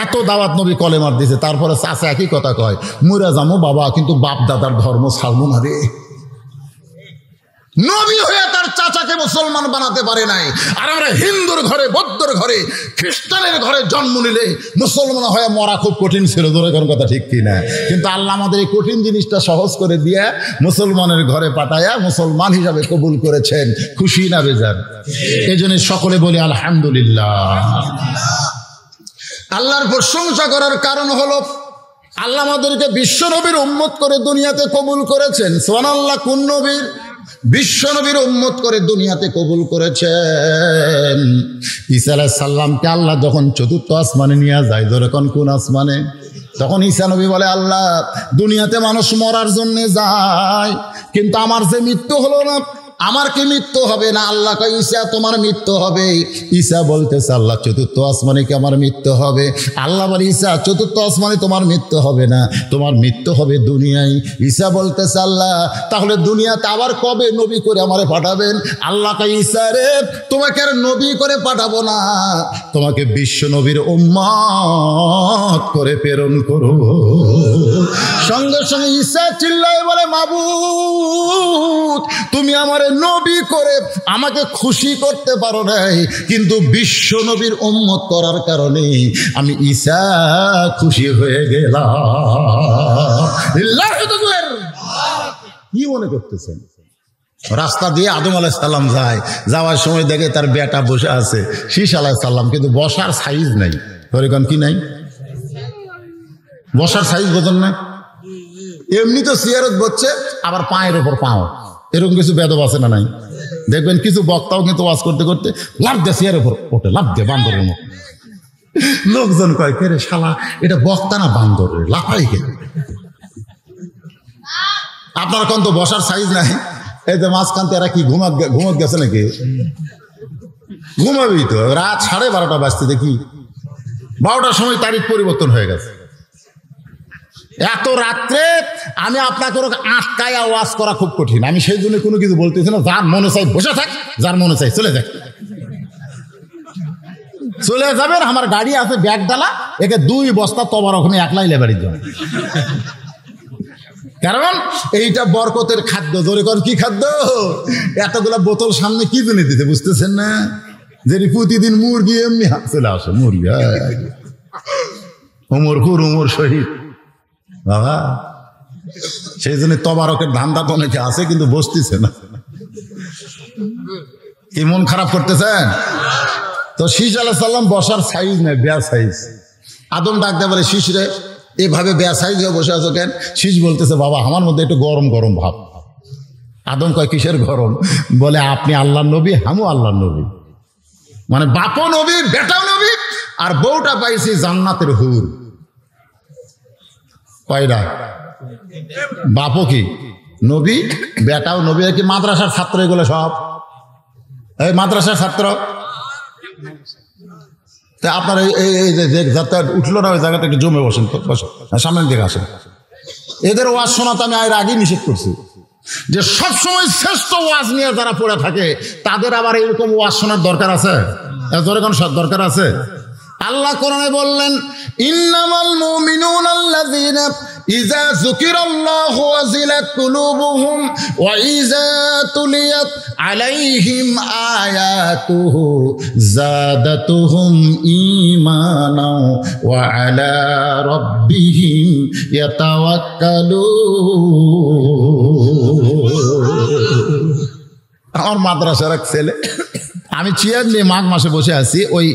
এত দাওয়াত নবী কলেমার দিছে, তারপরে চাচা একই কথা কয়, মুরা যামো বাবা, কিন্তু বাপ দাদার ধর্ম ছাড়বো না রে। নবী হয়ে তার চাচাকে মুসলমান বানাতে পারে নাই। আর আমরা হিন্দুর ঘরে, বৌদ্ধর ঘরে, খ্রিস্টানের ঘরে জন্ম নিলে মুসলমান হয়ে মরা খুব কঠিন ছিল। ধরে কোন কথা ঠিক কিনা? কিন্তু আল্লাহ আমাদের এই কঠিন জিনিসটা সহজ করে দিয়ে মুসলমানের ঘরে পাঠায়া মুসলমান হিসাবে কবুল করেছেন। খুশি না বেজার? এই জন্য সকলে বলি আলহামদুলিল্লাহ। আল্লাহর প্রশংসা করার কারণ হলো আল্লাহ আমাদেরকে বিশ্ব নবীর উম্মত করে দুনিয়াতে কবুল করেছেন। সুবহানাল্লাহ। কোন নবীর? বিশ্ব নবীর উম্মত করে দুনিয়াতে কবুল করেছেন। ঈসা আলাইহিস সালামকে আল্লাহ যখন 4র্থ আসমানে নিয়ে যায়, যখন কোন আসমানে, তখন ঈসা নবী বলে, আল্লাহ দুনিয়াতে মানুষ মরার জন্য যায়, কিন্তু আমার যে মৃত্যু হলো না, আমার কি মৃত্যু হবে না? আল্লাহ কয় ঈসা তোমার মৃত্যু হবে। ঈসা বলতেছে আল্লাহ চতুর্থ আসমানে কি আমার মৃত্যু হবে? আল্লাহ বলে ঈসা চতুর্থ আসমানে তোমার মৃত্যু হবে না, তোমার মৃত্যু হবে দুনিয়ায়। ঈসা বলতেছে আল্লাহ তাহলে দুনিয়াতে আবার কবে নবী করে আমারে পাঠাবেন? আল্লাহ কয় ঈসা রে তোমাকে আর নবী করে পাঠাবো না, তোমাকে বিশ্ব নবীর উম্মত করে প্রেরণ করো। সঙ্গে সঙ্গে ঈসা চিল্লায় বলে মাবুদ তুমি আমারে নবী করে আমাকে খুশি করতে পারো নাই, কিন্তু বিশ্ব নবীর উম্মত করার কারণে আমি ঈসা খুশি হয়ে গেলাম। কি মনে করতেছেন? রাস্তা দিয়ে আদম আলাইহিস সালাম যায়, যাওয়ার সময় দেখে তার বেটা বসে আছে শীষ আলাইহিস সালাম, কিন্তু বসার সাইজ নাই। তরিকন কি নাই? বসার সাইজ বোঝেন না? এমনি তো সিয়ারত বসছে, আবার পায়ের ওপর পাও, এরকম কিছু বেদব আছে না নাই? দেখবেন কিছু বক্তাও কিন্তু ওয়াজ করতে করতে লাফ দে সিয়ারের উপর ওঠে, লাফ দে বান্দরের মতো। লোকজন কয় কে রে শালা, এটা বক্তা না বান্দর রে, লাফাই কে? আপনার কোন তো বসার সাইজ নাই। এই যে মাঝখানতে এরা কি ঘুমত গেছে নাকি? ঘুমাবি তো, রাত 12:30 বাজতে দেখি 12টার সময় তারিখ পরিবর্তন হয়ে গেছে। এত রাত্রে আমি আপনাকে আটকায় ওয়াজ করা খুব কঠিন, আমি সেই জন্য কোনো কিছু বলতেছি না। যার মনে চাই বসে থাক, যার মনে চাই চলে যাক, চলে যাবেন। আমার গাড়ি আছে ব্যাগ ডালা, একে 2 বস্তা তবার ওখানে একলাই লেবারির জন্য। কারণ এইটা বরকতের খাদ্য। ধরে কর কি খাদ্য? এতগুলা বোতল সামনে কি জন্য দিতে বুঝতেছেন না? যে প্রতিদিন মুরগি এমনি চলে আসে, মুরগি উমর খুর উমর শহীদ বাবা, সেই জন্য তবারকের ধান্দা তো অনেকে আছে, কিন্তু বসতেছে না। কি মন খারাপ করতেছেন? তো শীষ আলাইহিস সালাম বসার সাইজ নেই, বেয়া সাইজ। আদম ডাক দেয় বলে শীষ রে এভাবে বেয়া সাইজ হয়ে বসে আছো কেন? শীষ বলতেছে বাবা আমার মধ্যে একটু গরম গরম ভাব। আদম কয় কিসের গরম? বলে আপনি আল্লাহর নবী, আমিও আল্লাহর নবী, মানে বাপও নবী বেটাও নবী, আর বউটা পাইছি জান্নাতের হুর। কয়টা? বাপও কি নবী, বেটাও নবী। কি মাদ্রাসার ছাত্র এগুলো সব? এই মাদ্রাসার ছাত্র। তা আপনার এই যাত্রা উঠলো না, ওই জায়গাটা একটু জমে বসেন তো, বসো সামনের দিকে আসেন। এদের ওয়াজ শোনাতে আমি এর আগেই নিষেধ করছি যে সবসময় শ্রেষ্ঠ ওয়াজ নিয়ে যারা পড়ে থাকে তাদের আবার এরকম ওয়াজ শোনার দরকার আছে? দরকার আছে? আল্লাহ কোরআনে বললেন ইন্নামাল মুমিনুনা আল্লাযীনা ইযা যুকিরাল্লাহু ওয়াজিলাত কুলুবুহুম ওয়া ইযা তুলিয়াত আলাইহিম আয়াতুহু যাদাতুহুম ঈমানাও ওয়া আলা রাব্বিহিম ইয়াতাওয়াক্কালুন। আমার মাদ্রাসার এক ছেলে, আমি চেয়ার নিয়ে মাঘ মাসে বসে আছি ওই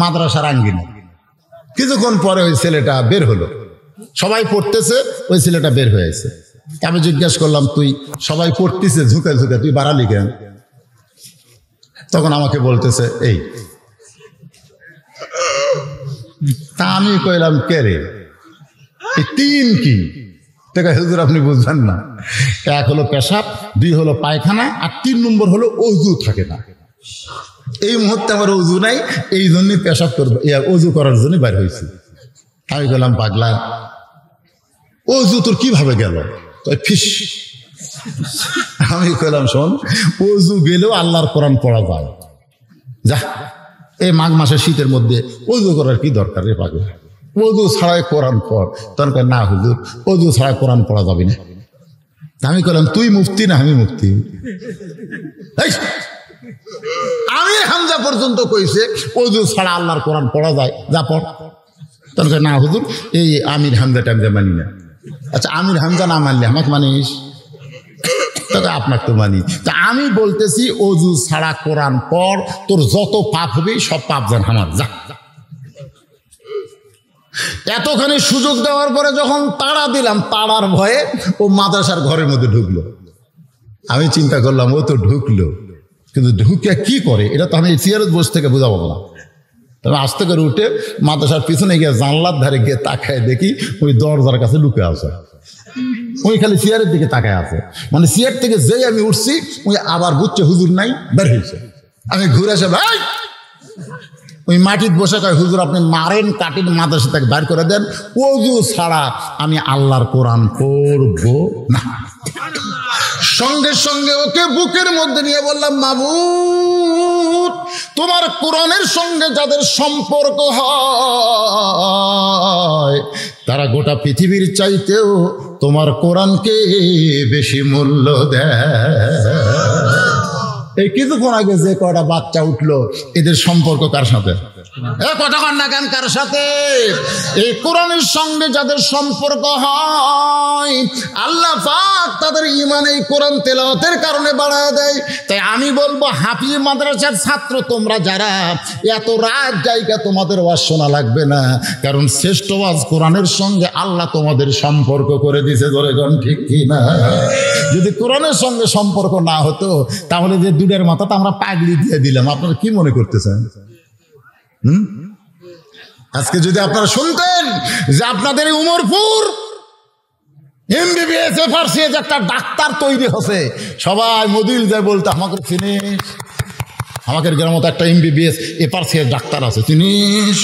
মাদ্রাসার আঙ্গিনা। কিছুক্ষণ পরে ওই ছেলেটা বের হলো, সবাই পড়তেছে, ওই ছেলেটা বের হয়েছে। আমি জিজ্ঞাসা করলাম তুই সবাই পড়তেছে ঝুঁকে ঝুঁকে তুই বাড়ালি কেন? তখন আমাকে বলতেছে এই। তা আমি কইলাম কে রে, এই 3 কি? হুজুর আপনি বুঝবেন না, 1 হলো পেশাব, 2 হলো পায়খানা, আর 3 নম্বর হলো অজু থাকে না। এই মুহূর্তে আমার অজু নাই, এই জন্যই পেশাব করবো, অজু করার জন্য বাইর হয়েছি। আমি বললাম পাগলা অজু তোর কিভাবে গেল? ফিস। আমি কইলাম শোন, অজু গেলেও আল্লাহর কোরআন পড়া যায়, যা এই মাঘ মাসের শীতের মধ্যে অজু করার কি দরকার রে পাগলা? অজু ছাড়াই কোরআন পড়। তখন না হুজুর অজু ছাড়াই কোরআন পড়া যাবে না। আমি কইলাম তুই মুফতি না আমি মুফতি? আমি হামজা পর্যন্ত কইছে অজু ছাড়া আল্লাহর কোরআন পড়া যায়, যা পড়। তখন না হুজুর এই আমির হামজা টামজা মানি না। আচ্ছা আমির হামজা না মানলে আমাকে মানিস? তবে আপনাকে তো মানি। তা আমি বলতেছি অজু ছাড়া কোরআন পড়, তোর যত পাপ হবে সব পাপ জান আমার, যা। এতখানি সুযোগ দেওয়ার পরে যখন তাড়া দিলাম, তাড়ার ভয়ে ও মাদ্রাসার ঘরের মধ্যে ঢুকলো। আমি চিন্তা করলাম ও তো ঢুকলো, কিন্তু ঢুকে কি করে এটা তো আমি চেয়ারে বসে থেকে বোঝাবো না। তবে আস্তে করে উঠে মাদ্রাসার পিছনে গিয়ে জানলার ধারে গিয়ে তাকায় দেখি ওই দরজার কাছে লুকে আছে। ওই খালি চেয়ারের দিকে তাকায় আছে, মানে চেয়ার থেকে যেই আমি উঠছি ওই আবার বুঝছে হুজুর নাই, বের হয়েছে। আমি ঘুরে আসে ভাই ওই মাটির বসে কয় হুজুর আপনি মারেন কাটিন মাদ্রাসা থেকে বাইর করে দেন, ওযু ছাড়া আমি আল্লাহর কোরআন পড়ব না। সঙ্গে সঙ্গে ওকে বুকের মধ্যে নিয়ে বললাম, মাবুদ তোমার কোরআনের সঙ্গে যাদের সম্পর্ক হয় তারা গোটা পৃথিবীর চাইতেও তোমার কোরআনকে বেশি মূল্য দেয়। এই কিছুক্ষণ আগে যে কয়টা বাচ্চা উঠলো এদের সম্পর্ক কার সাথে? কথা কন না কেন কার সাথে? এই কোরআনের সঙ্গে যাদের সম্পর্ক হয় আল্লাহ পাক তাদের ঈমান এই কোরআন তেলাওয়াতের কারণে বাড়ায় দেয়। তাই আমি বলবো হাফিজ মাদ্রাসার ছাত্র তোমরা যারা, এত রাত জায়গা তোমাদের ওয়াজ শোনা লাগবে না, কারণ শ্রেষ্ঠ ওয়াজ কোরআনের সঙ্গে আল্লাহ তোমাদের সম্পর্ক করে দিয়েছে। ধরে কোন ঠিক কি না? যদি কোরআনের সঙ্গে সম্পর্ক না হতো তাহলে যে দুধের মাথাটা আমরা পাগড়ি দিয়ে দিলাম, আপনারা কি মনে করতেছেন? আজকে যদি আপনারা শুনতেন যে আপনাদের উমরপুর এমবিবিএস এফআরসিএস একটা ডাক্তার তৈরি হচ্ছে, সবাই মদিল যায় বলতে আমাকে চিনিস, আমাদের গ্রামে তো একটা এমবিবিএস এফআরসিএস ডাক্তার আছে চিনিস।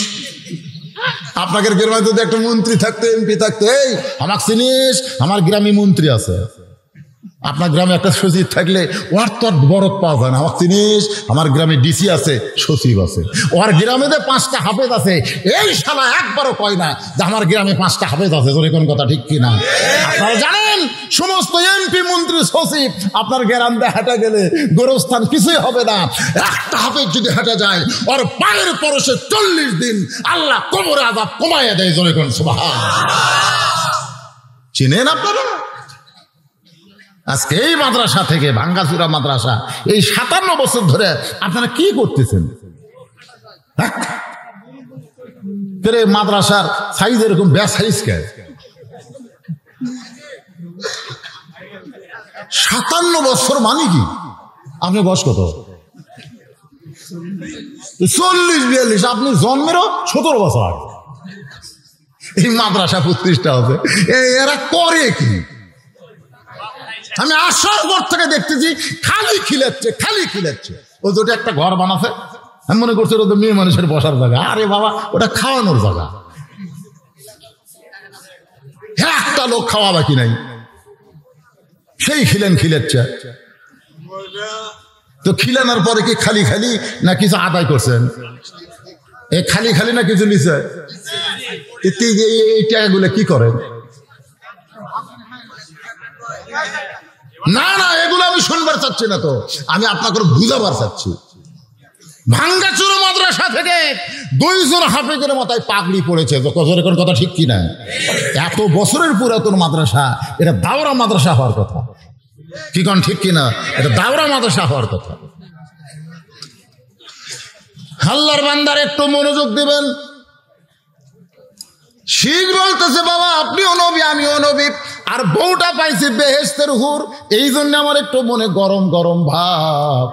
আপনাদের গ্রামে যদি একটা মন্ত্রী থাকতো, এমপি থাকতো, এই আমাকে চিনিস, আমার গ্রামে মন্ত্রী আছে। আপনার গ্রামে একটা সচিব থাকলে ওর তো বরফ পাওয়া যায় না, আমার জিনিস আমার গ্রামে ডিসি আছে, সচিব আছে, ওর গ্রামে যে 5টা হাফেজ আছে, এই শালা একবারও কয় না যে আমার গ্রামে 5টা হাফেজ আছে। তোর কোন কথা ঠিক কিনা? আপনারা জানেন সমস্ত এমপি মন্ত্রী সচিব আপনার গ্রাম দিয়ে হেঁটে গেলে গোরস্থান কিছুই হবে না। একটা হাফেজ যদি হেঁটে যায় ওর পায়ের পরশে 40 দিন আল্লাহ কোমরে আযাব কমাইয়া দেয়। জোরে কোন সুবহানাল্লাহ। চিনেন আপনারা? আজকে এই মাদ্রাসা থেকে, ভাঙ্গাচুরা মাদ্রাসা, এই 57 বছর ধরে আপনারা কি করতেছেন? মাদ্রাসার সাইজ এরকম বেসাইজ কে? 57 বছর মানে কি? আপনি বয়স কত? 40-42। আপনি জন্মেরও 17 বছর আগে এই মাদ্রাসা প্রতিষ্ঠা হবে। এরা করে কি? আমি আসার পর থেকে দেখতেছি খালি খিলাচ্ছে, খালি খিলাচ্ছে। ও যেটা একটা ঘর বানাছে আমি মনে করছি ওটা মেয়ে মানুষের বসার জায়গা। আরে বাবা, ওটা খাওয়ানোর জায়গা। একটা লোক খাওয়া বাকি নাই, সেই খিলাচ্ছে। তো খিলানোর পরে কি খালি খালি না কিছু আদায় করছেন? এ খালি খালি না কিছু নিছে? এই টাকাগুলো কি করেন? না না, এগুলো আমি শুনবার চাচ্ছি না, তো আমি আপনাকে বুঝাবার চাচ্ছি। ভাঙ্গাচুরা মাদ্রাসা থেকে 2 জন হাফেজের মাথায় পাগড়ি পড়েছে। কোন কথা ঠিক কিনা? এত বছরের পুরাতন মাদ্রাসা, এটা দাওরা মাদ্রাসা হওয়ার কথা। কি কোন ঠিক কিনা? এটা দাওরা মাদ্রাসা হওয়ার কথা। আল্লাহর বান্দার একটু মনোযোগ দিবেন। শিখ বলতেছে বাবা আপনিও নবী আমিও নবী, আর বউটা পাইছি বেহেশতের হুর, এই জন্য আমার একটু মনে গরম গরম ভাব।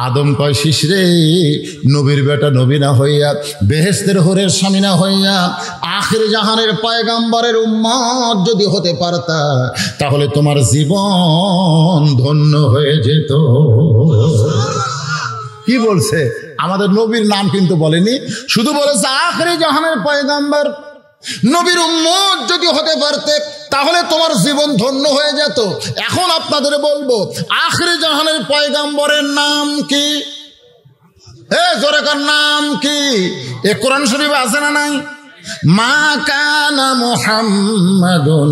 আদম কয় শিশরে, নবীর বেটা নবী না হইয়া, বেহেশতের হুরের স্বামী না হইয়া, আখির জাহানের পয়গাম্বরের উম্মত যদি হতে পারতা তাহলে তোমার জীবন ধন্য হয়ে যেত। কি বলছে? আমাদের নবীর নাম কিন্তু বলেনি, শুধু বলেছে আখির জাহানের পয়গাম্বর নবীর উম্মত যদি হতে পারতে তাহলে তোমার জীবন ধন্য হয়ে যেত। এখন আপনাদের বলবো আখির জাহানের পয়গাম্বরের নাম কি? জোরে কার নাম কি? এ কোরআন শরীফে আছে না নাই? মা কানা মুহাম্মাদুন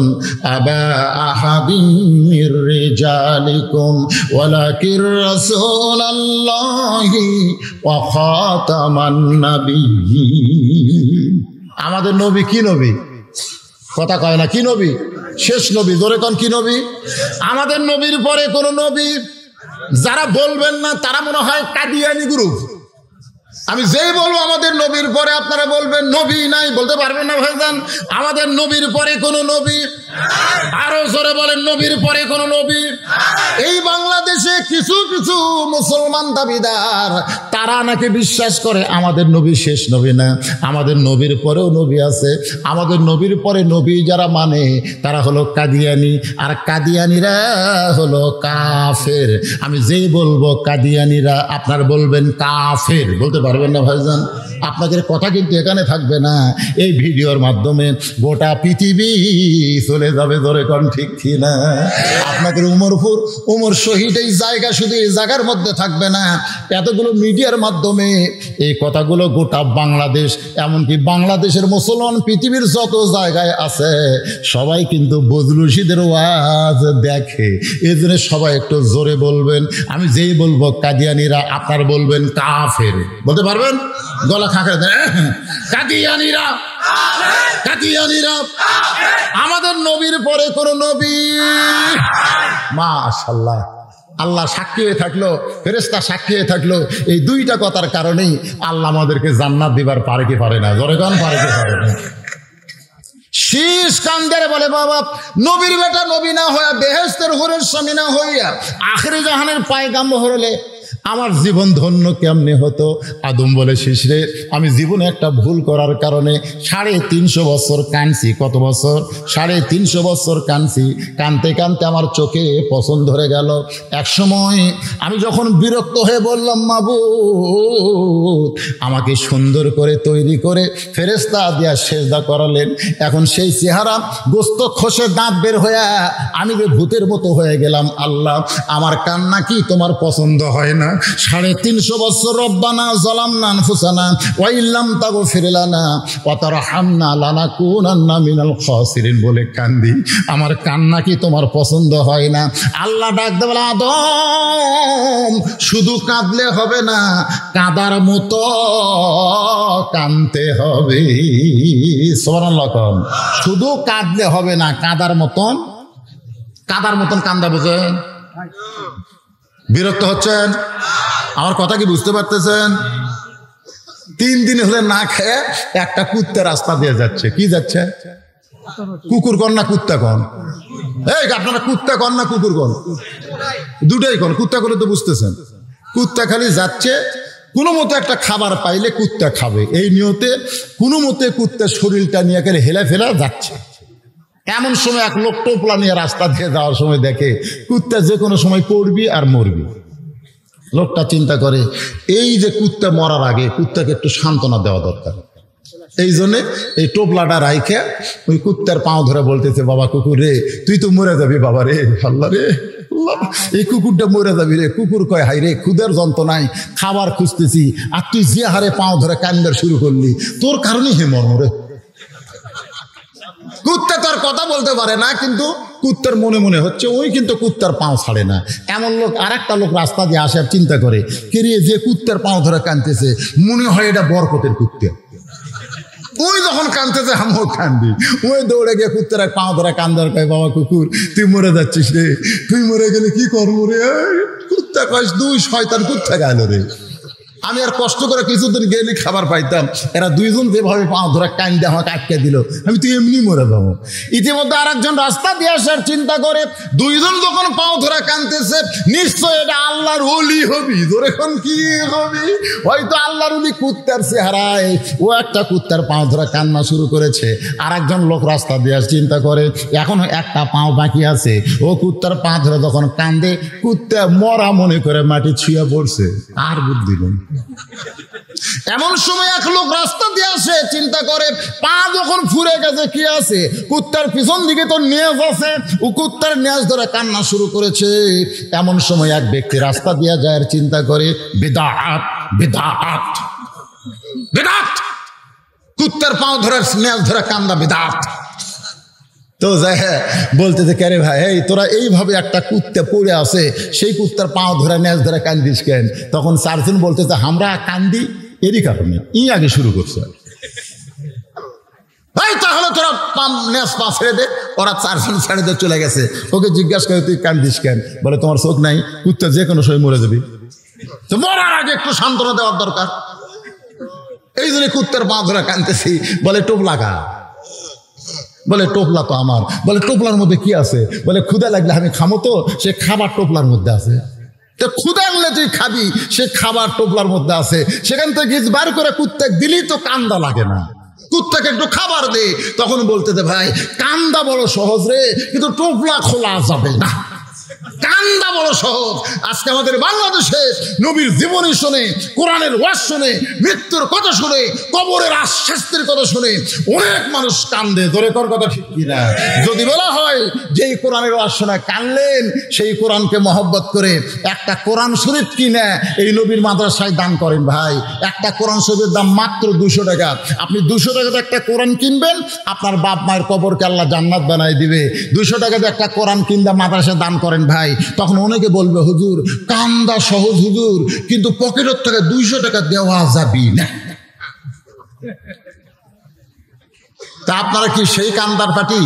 আবা আহাদিন মির রিজালিকুম ওয়ালাকির রাসূলুল্লাহি ওয়া খাতামান নাবিয়্যিন। আমাদের নবী কি নবী? কথা কয় না, কি নবী? শেষ নবী। জোরে কোন কি নবী? আমাদের নবীর পরে কোন নবী যারা বলবেন না তারা মনে হয় কাদিয়ানি গ্রুপ। আমি যেই বলবো আমাদের নবীর পরে আপনারা বলবেন নবী নাই, বলতে পারবেন না ভাইজান। আমাদের নবীর পরে কোন নবী আরো জোরে বলেন নবীর পরে কোন নবী? এই বাংলাদেশে কিছু কিছু মুসলমান দাবিদার তারা নাকি বিশ্বাস করে আমাদের নবী শেষ নবী না, আমাদের নবীর পরেও নবী আছে। আমাদের নবীর পরে নবী যারা মানে তারা হলো কাদিয়ানি, আর কাদিয়ানিরা হলো কাফের। আমি যেই বলবো কাদিয়ানিরা, আপনার বলবেন কাফের, বলতে পারবেন না ভাইজান? আপনাদের কথা কিন্তু এখানে থাকবে না, এই ভিডিওর মাধ্যমে গোটা পৃথিবী চলে যাবে। ধরে কোন ঠিক কি না? আপনাদের উমর শহীদ এই জায়গা শুধু এই জায়গার মধ্যে থাকবে না, এতগুলো মিডিয়ার মাধ্যমে এই কথাগুলো গোটা বাংলাদেশ, এমনকি বাংলাদেশের মুসলমান পৃথিবীর যত জায়গায় আছে সবাই কিন্তু বজলুল রশিদের ওয়াজ দেখে। এই জন্য সবাই একটু জোরে বলবেন। আমি যেই বলবো কাদিয়ানিরা, আপনার বলবেন কাফের। বলতে পারবেন? গলা খাঁকড়ে দেন, কাদিয়ানিরা, কাদিয়ানিরা আমাদের নবীর পরে কোন নবী? মাশাআল্লাহ, আল্লাহ সাক্ষী হয়ে থাকলো, ফেরেশতা সাক্ষী হয়ে থাকলো। এই দুইটা কথার কারণেই আল্লাহ আমাদেরকে জান্নাত দিবার পারে কি পারে না? জোরে কোন পারে কি পারে না? শীষ কান্দের বলে বাবা, নবীর বেটা নবী না হইয়া, বেহেশতের হুরের স্বামী না হইয়া, আখিরি জাহানের পায়গাম্বর হলে আমার জীবন ধন্য কেমনে হতো? আদম বলে, শিশরে আমি জীবনে একটা ভুল করার কারণে 350 বছর কাঁদছি। কত বছর? 350 বছর কাঁদছি। কানতে কানতে আমার চোখে পছন্দ ধরে গেল। এক সময় আমি যখন বিরক্ত হয়ে বললাম, মাবুদ আমাকে সুন্দর করে তৈরি করে ফেরেশতা দিয়া সেজদা করালেন, এখন সেই চেহারা গোস্ত খসে দাঁত বের হয়ে আমি যে ভূতের মতো হয়ে গেলাম। আল্লাহ আমার কান্না কি তোমার পছন্দ হয় না? 350 বছর রব্বানা যালামনা আনফুসানা ওয়া ইল্লাম তাগফির লানা ওয়া তারহামনা লানাকুনান্না মিনাল খাসিরিন বলে কান্দি। আমার কান্না কি তোমার পছন্দ হয় না? আল্লাহ ডাক দিয়ে বলে, আদম শুধু কাঁদলে হবে না, কাঁদার মতো কাঁদতে হবে। সুবহানাল্লাহ। শুধু কাঁদলে হবে না, কাঁদার মতন। কাঁদার মতন কান্দা বুঝেন? বিরক্ত হচ্ছেন? আমার কথা কি বুঝতে পারতেছেন? 3 দিন হলে না খেয়ে একটা কুত্তা রাস্তা দিয়ে যাচ্ছে। কি যাচ্ছে? কুকুর কন না কুত্তা কন? এই আপনারা কুত্তা কন না কুকুর কন? দুটাই কন। কুত্তা করে তো বুঝতেছেন। কুত্তা খালি যাচ্ছে, কোনো মতো একটা খাবার পাইলে কুত্তা খাবে, এই নিয়তে কোনো মতে কুত্তার শরীরটা নিয়ে গেলে হেলা ফেলা যাচ্ছে। এমন সময় এক লোক টোপলা নিয়ে রাস্তা দিয়ে যাওয়ার সময় দেখে কুত্তা যে কোনো সময় পড়বি আর মরবি। লোকটা চিন্তা করে, এই যে কুত্তা মরার আগে কুত্তাকে একটু সান্ত্বনা দেওয়া দরকার। এই জন্যে এই টোপলাটা রাইখে ওই কুত্তার পাও ধরে বলতেছে, বাবা কুকুর রে, তুই তো মরে যাবি বাবা রে, আল্লাহ রে, এই কুকুরটা মরে যাবি রে। কুকুর কয়, হাই রে, ক্ষুদের যন্ত্রণায় খাবার খুঁজতেছি, আর তুই যে হারে পাও ধরে কান্দার শুরু করলি, তোর কারণেই হে মর্মরে। কুত্তা তার কথা বলতে পারে না, কিন্তু কুত্তার মনে মনে হচ্ছে ওই কিন্তু কুত্তার পাও ছাড়ে না। এমন লোক আর একটা লোক রাস্তা দিয়ে আসে আর চিন্তা করে, কে রে, যে কুত্তার পাও ধরে কাঁদতেছে মনে হয় এটা বরকতের কুত্তা। ওই যখন কাঁদতেছে আমিও কান্দি। ওই দৌড়ে গিয়ে কুত্তার এক পাও ধরে কান্দার কয়, বাবা কুকুর তুই মরে যাচ্ছিস রে, তুই মরে গেলে কি করবো রে? কুত্তা কয়, 2 শয়তান কুত্তা গেল রে। আমি আর কষ্ট করে কিছুদিন গেলে খাবার পাইতাম, এরা 2 জন যেভাবে পাও ধরে কান্দে আমাকে আটকে দিল, আমি তুই এমনি মরে যাবো। ইতিমধ্যে আর একজন রাস্তা দিয়ে আসার চিন্তা করে, 2 জন যখন পাও ধরে কাঁদতেছে, নিশ্চয় এটা আল্লাহর ওলি হবি। ধরে এখন কি হবি? হয়তো আল্লাহর ওলি কুত্তার চেহারায় ও একটা কুত্তার পাও ধরে কান্না শুরু করেছে। আর একজন লোক রাস্তা দিয়ে চিন্তা করে, এখন একটা পাও বাকি আছে, ও কুত্তার পা ধরে যখন কান্দে, কুত্তা মরা মনে করে মাটি ছুঁয়ে পড়ছে, আর বুদ্ধি নেই। এমন সময় এক লোক রাস্তা দিয়ে আসে, চিন্তা করে, পা যখন ফুরে গেছে কি আছে, কুত্তার পিছন দিকে তো নেজ আছে, ও কুত্তার নেজ ধরে কান্না শুরু করেছে। এমন সময় এক ব্যক্তি রাস্তা দিয়ে যায় আর চিন্তা করে, বিদআত বিদআত বিদআত, কুত্তার পাও ধরে নেজ ধরে কান্দা বিদআত। তো যাই বলতেছে, কে রে ভাই, এই তোরা এইভাবে একটা কুত্তা পড়ে আছে, সেই কুত্তার পাও ধরে নেজ ধরে কান্দিস কেন? তখন 4 জন বলতেছে, আমরা কান্দি এরই কারণে, আগে শুরু করছে। এই তাহলে তোরা নেজ পা ছেড়ে দে। ওরা 4 জন ছেড়ে দিয়ে চলে গেছে। ওকে জিজ্ঞাসা করে, তুই কান্দিস কেন? বলে, তোমার চোখ নাই? কুত্তা যে কোনো সময় মরে যাবি, তো মরার আগে একটু সান্ত্বনা দেওয়ার দরকার, এই জন্য কুত্তার পা ধরে কান্দতেছি। বলে, টোপ লাগা। বলে টোপলা তো আমার। বলে টোপলার মধ্যে কি আছে? বলে ক্ষুধা লাগলে আমি খামো তো, সে খাবার টোপলার মধ্যে আছে। তো ক্ষুধা লাগলে তুই খাবি, সে খাবার টোপলার মধ্যে আছে। সেখান থেকে বার করে কুত্তাক দিলেই তো কান্দা লাগে না, কুত্তাকে একটু খাবার দে। তখন বলতে দে ভাই কান্দা বড় সহজ রে, কিন্তু টোপলা খোলা যাবে না। কান্দা বড় সহজ। আজকে আমাদের বাংলাদেশে নবীর জীবনী শুনে, কোরআনের ওয়াজ শুনে, মৃত্যুর কথা শুনে, কবরের শাস্তির কথা শুনে অনেক মানুষ কান্দে। জোরে কর কথা ঠিক কিনা? যদি বলা হয় যে এই কোরআনের ওয়াজ শোনা কানলেন, সেই কোরআনকে মহব্বত করে একটা কোরআন শরীফ কিনে এই নবীর মাদ্রাসায় দান করেন। ভাই একটা কোরআন শরীফের দাম মাত্র 200 টাকা। আপনি 200 টাকাতে একটা কোরআন কিনবেন, আপনার বাপ মায়ের কবরকে আল্লাহ জান্নাত বানাই দিবে। 200 টাকাতে একটা কোরআন কিনতে মাদ্রাসায় দান করেন ভাই। তখন অনেকে বলবে হুজুর কান্দা সহজ হুজুর, কিন্তু পকেটের থেকে 200 টাকা দেওয়া যাবে না। তা আপনারা কি সেই কান্দার পার্টি?